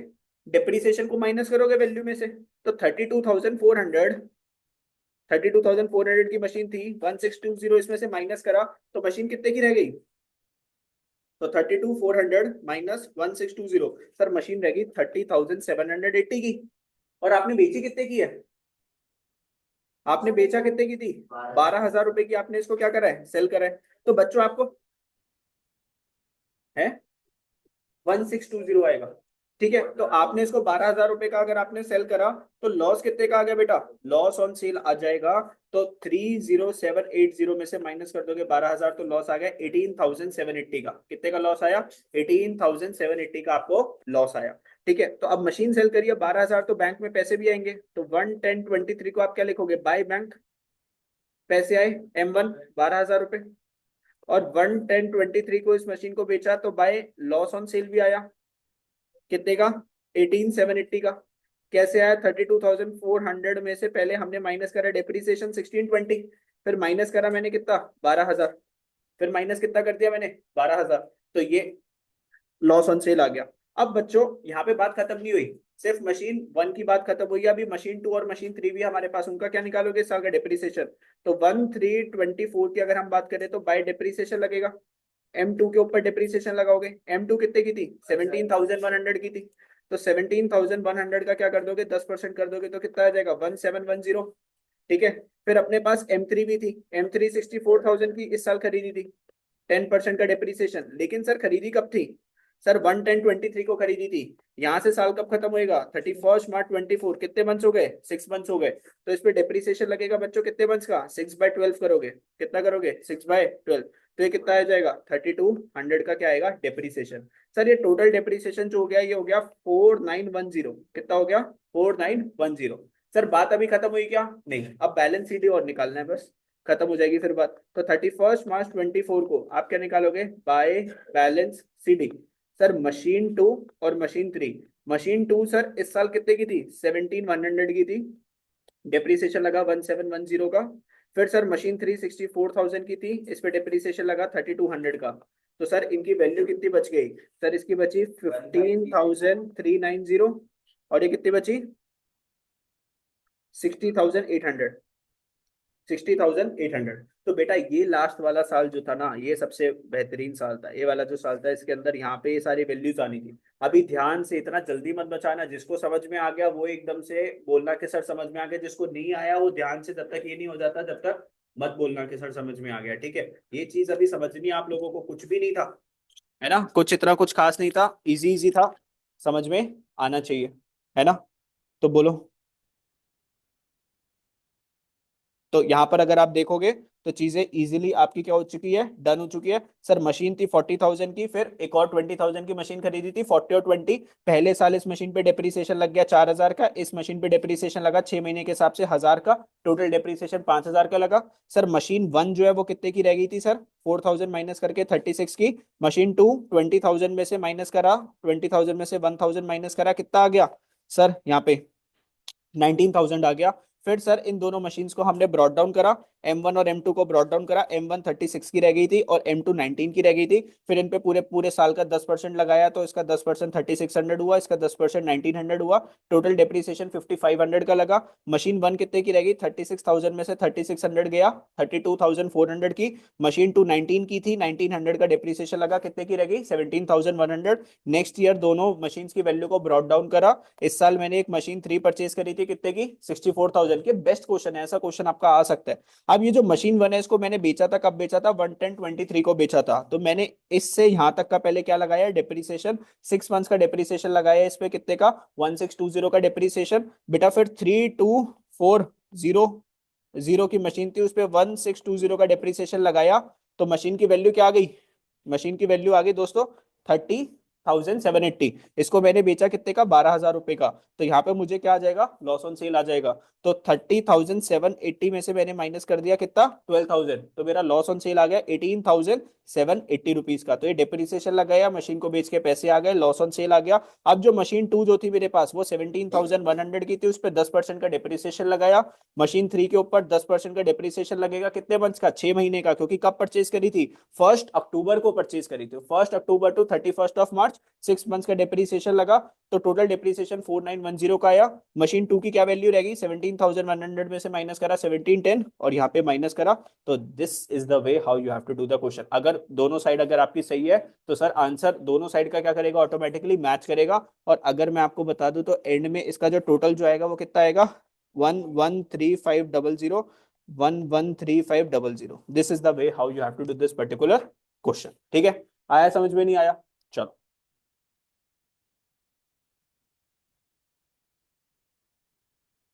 B: डेप्रिसिएशन को माइनस करोगे वैल्यू में से। तो 32,400 की मशीन थी, 1620 इसमें से माइनस करा तो मशीन कितने की रह गई, तो 32,400 माइनस 1620, सर मशीन रहेगी 30,780 की। और आपने बेची कितने की है, आपने बेचा कितने की थी, 12,000 रुपए की आपने इसको क्या करा है, सेल करा है। तो बच्चों आपको है 1620 आएगा, ठीक है। तो आपने इसको 12,000 रुपए का अगर आपने सेल करा, तो लॉस कितने का आ गया बेटा, लॉस ऑन सेल आ जाएगा। तो 30780 में से माइनस कर दोगे 12,000, तो लॉस आ गया 18,780 का। कितने का लॉस आया, 18,780 का आपको लॉस आया, ठीक है। तो अब मशीन सेल करिए 12,000, तो बैंक में पैसे भी आएंगे। तो 11023 को आप क्या लिखोगे, बाय बैंक, पैसे आए M1 12,000 रुपए, और 11023 को इस मशीन को बेचा तो बाय लॉस ऑन सेल भी आया, कितने का, 18,780 का। कैसे आया, 32,400 में से पहले हमने माइनस करा डेप्रिसिएशन 1620, फिर माइनस करा मैंने कितना, 12,000, फिर माइनस कितना कर दिया मैंने, 12,000। तो ये लॉस ऑन सेल आ गया। अब बच्चों यहाँ पे बात खत्म नहीं हुई, सिर्फ मशीन 1 की बात खत्म हुई है, अभी मशीन 2 और मशीन 3 भी हमारे पास, उनका क्या निकालोगे इस साल का डेप्रिसिएशन। तो 1324 की अगर हम बात करें तो बाय डेप्रिसिएशन लगेगा, M2 के ऊपर डिप्रिसिएशन लगाओगे। M2 कितने की थी, 17,100 की थी। तो 17,100 का क्या कर दोगे, 10% कर दोगे तो कितना आ जाएगा, 1710, ठीक है। फिर अपने पास M3 भी थी, M3 64,000 की इस साल खरीदी थी, 10% का डिप्रिसिएशन। लेकिन सर खरीदी कब थी, सर 11023 को खरीदी थी। यहाँ से साल कब खत्म होएगा, 31 मार्च 24, कितने मंथ्स हो गए, 6 मंथ्स हो गए। तो इस पे डिप्रिसिएशन लगेगा बच्चों कितने मंथ्स का, 6/12 करोगे, कितना करोगे, 6/12। तो ये कितना आ जाएगा, 3200 का क्या आएगा डिप्रिसिएशन। सर ये टोटल डिप्रिसिएशन जो हो गया, ये हो गया 4910, कितना हो गया, 4910। सर बात अभी खत्म हुई क्या, नहीं, अब बैलेंस शीट और निकालना है बस, खत्म हो जाएगी फिर बात। तो 31 मार्च 24 को आप क्या निकालोगे, by balance seeding. Sir machine 2 और मशीन 3, मशीन 2 सर इस साल कितने की थी, 17,100 की थी, डेप्रिसिएशन लगा 1710 का। फिर सर मशीन 3 64,000 की थी, इस पे डेप्रिसिएशन लगा 3200 का। तो सर इनकी वैल्यू कितनी बच गई, सर इसकी बची 15,390, और ये कितनी बची, 60,800, 60,800। तो बेटा ये लास्ट वाला साल जो था ना, ये सबसे बेहतरीन साल था, ये वाला जो साल था, इसके अंदर यहाँ पे ये सारी वैल्यूज आनी थी। अभी ध्यान से इतना जल्दी मत बचाना, जिसको समझ में आ गया वो एकदम से बोलना कि सर समझ में आ गया, जिसको नहीं आया वो ध्यान से, जब तक ये नहीं हो जाता जब तक मत बोलना कि सर समझ में आ गया, ठीक है। ये चीज अभी समझनी, आप लोगों को कुछ भी नहीं था, है ना, कुछ इतना कुछ खास नहीं था, इजी इजी था, समझ में आना चाहिए, है ना। तो बोलो, तो यहाँ पर अगर आप देखोगे तो चीजें इजीली आपकी क्या हो चुकी है, डन हो चुकी है। सर मशीन थी 40,000 की, फिर एक और 20,000 की मशीन खरीदी थी, 40 और 20। पहले साल इस मशीन पे डेप्रिसिएशन लग गया 4,000 का, इस मशीन पे डेप्रिसिएशन लगा 6 महीने के हिसाब से 1,000 का, टोटल डेप्रिसिएशन 5,000 का लगा। सर मशीन 1 जो है वो कितने की रह गई थी सर, 4,000 माइनस करके 36 की। मशीन 2 20,000 में से माइनस करा, 20,000 में से 1,000 माइनस करा, कितना आ गया सर यहाँ पे 19,000 आ गया। फिर सर इन दोनों मशीन्स को हमने ब्रॉट डाउन करा, M1 और M2 को ब्रॉट डाउन करा, M1 36 की रह गई थी और M2 19 की रह गई थी। फिर इन पे पूरे पूरे साल का 10% लगाया, तो इसका 10% 3600 हुआ, इसका 10% 1900 हुआ। टोटल डेप्रिसिएशन 5500 का लगा। मशीन वन कितने की रह गई, 36,000 में से 3600 गया, 32,400 की। मशीन टू 19 की थी, 1900 का डेप्रिसिएशन लगा, कितने की रह गई, 17,100। नेक्स्ट ईयर दोनों मशीन की वैल्यू को ब्रॉट डाउन करा। इस साल मैंने एक मशीन 3 परचेज करी थी, कितने की, 64,000 की। बेस्ट क्वेश्चन है, ऐसा क्वेश्चन आपका आ सकता है। अब ये जो मशीन वन है इसको मैंने बेचा था, कब बेचा था, 11023 को बेचा था। तो मैंने इससे यहां तक का पहले क्या लगाया, डेप्रिसिएशन, 6 मंथ्स का डेप्रिसिएशन लगाया इस पे, कितने का, 1620 का डेप्रिसिएशन बेटा। फिर 3240 की मशीन थी, उस पर 1620 का डेप्रिसिएशन लगाया, तो मशीन की वैल्यू क्या आ गई, मशीन की वैल्यू आ गई दोस्तों 30,780। इसको मैंने बेचा कितने का, 12,000 रुपए का। तो यहाँ पे मुझे क्या आ जाएगा, लॉस ऑन सेल आ जाएगा। तो 30,780 में से मैंने माइनस कर दिया कितना, 12,000, तो मेरा लॉस ऑन सेल आ गया 18,780 रुपीज का। तो ये डिप्रिसिएशन लग गया, मशीन को बेच के पैसे आ गए, लॉस ऑन सेल आ गया। अब जो मशीन टू जो थी मेरे पास, वो 17,100 की थी, उस पर 10% का डिप्रिसिएशन लगाया। मशीन थ्री के ऊपर 10% का डिप्रिसिएशन लगेगा, कितने मंथ्स का, 6 महीने का, क्योंकि कब परचेज करी थी, 1 अक्टूबर को परचेज करी थी, 1 अक्टूबर टू 31 मार्च, 6 मंथ्स का डिप्रिसिएशन लगा। तो टोटल डिप्रिसिएशन 4910 का आया। मशीन टू की क्या वैल्यू रहेगी, 17,100 में से माइनस करा 1710 और यहाँ पे माइनस करा। तो this is the way how you have to do the question. अगर दोनों साइड अगर आपकी सही है तो सर आंसर दोनों साइड का क्या करेगा, ऑटोमेटिकली मैच करेगा। और अगर मैं आपको बता दूं तो एंड में इसका जो टोटल जो आएगा वो कितना आएगा, 113500, 113500। This is the way how you have to do this particular question. ठीक है, आया समझ में, नहीं आया।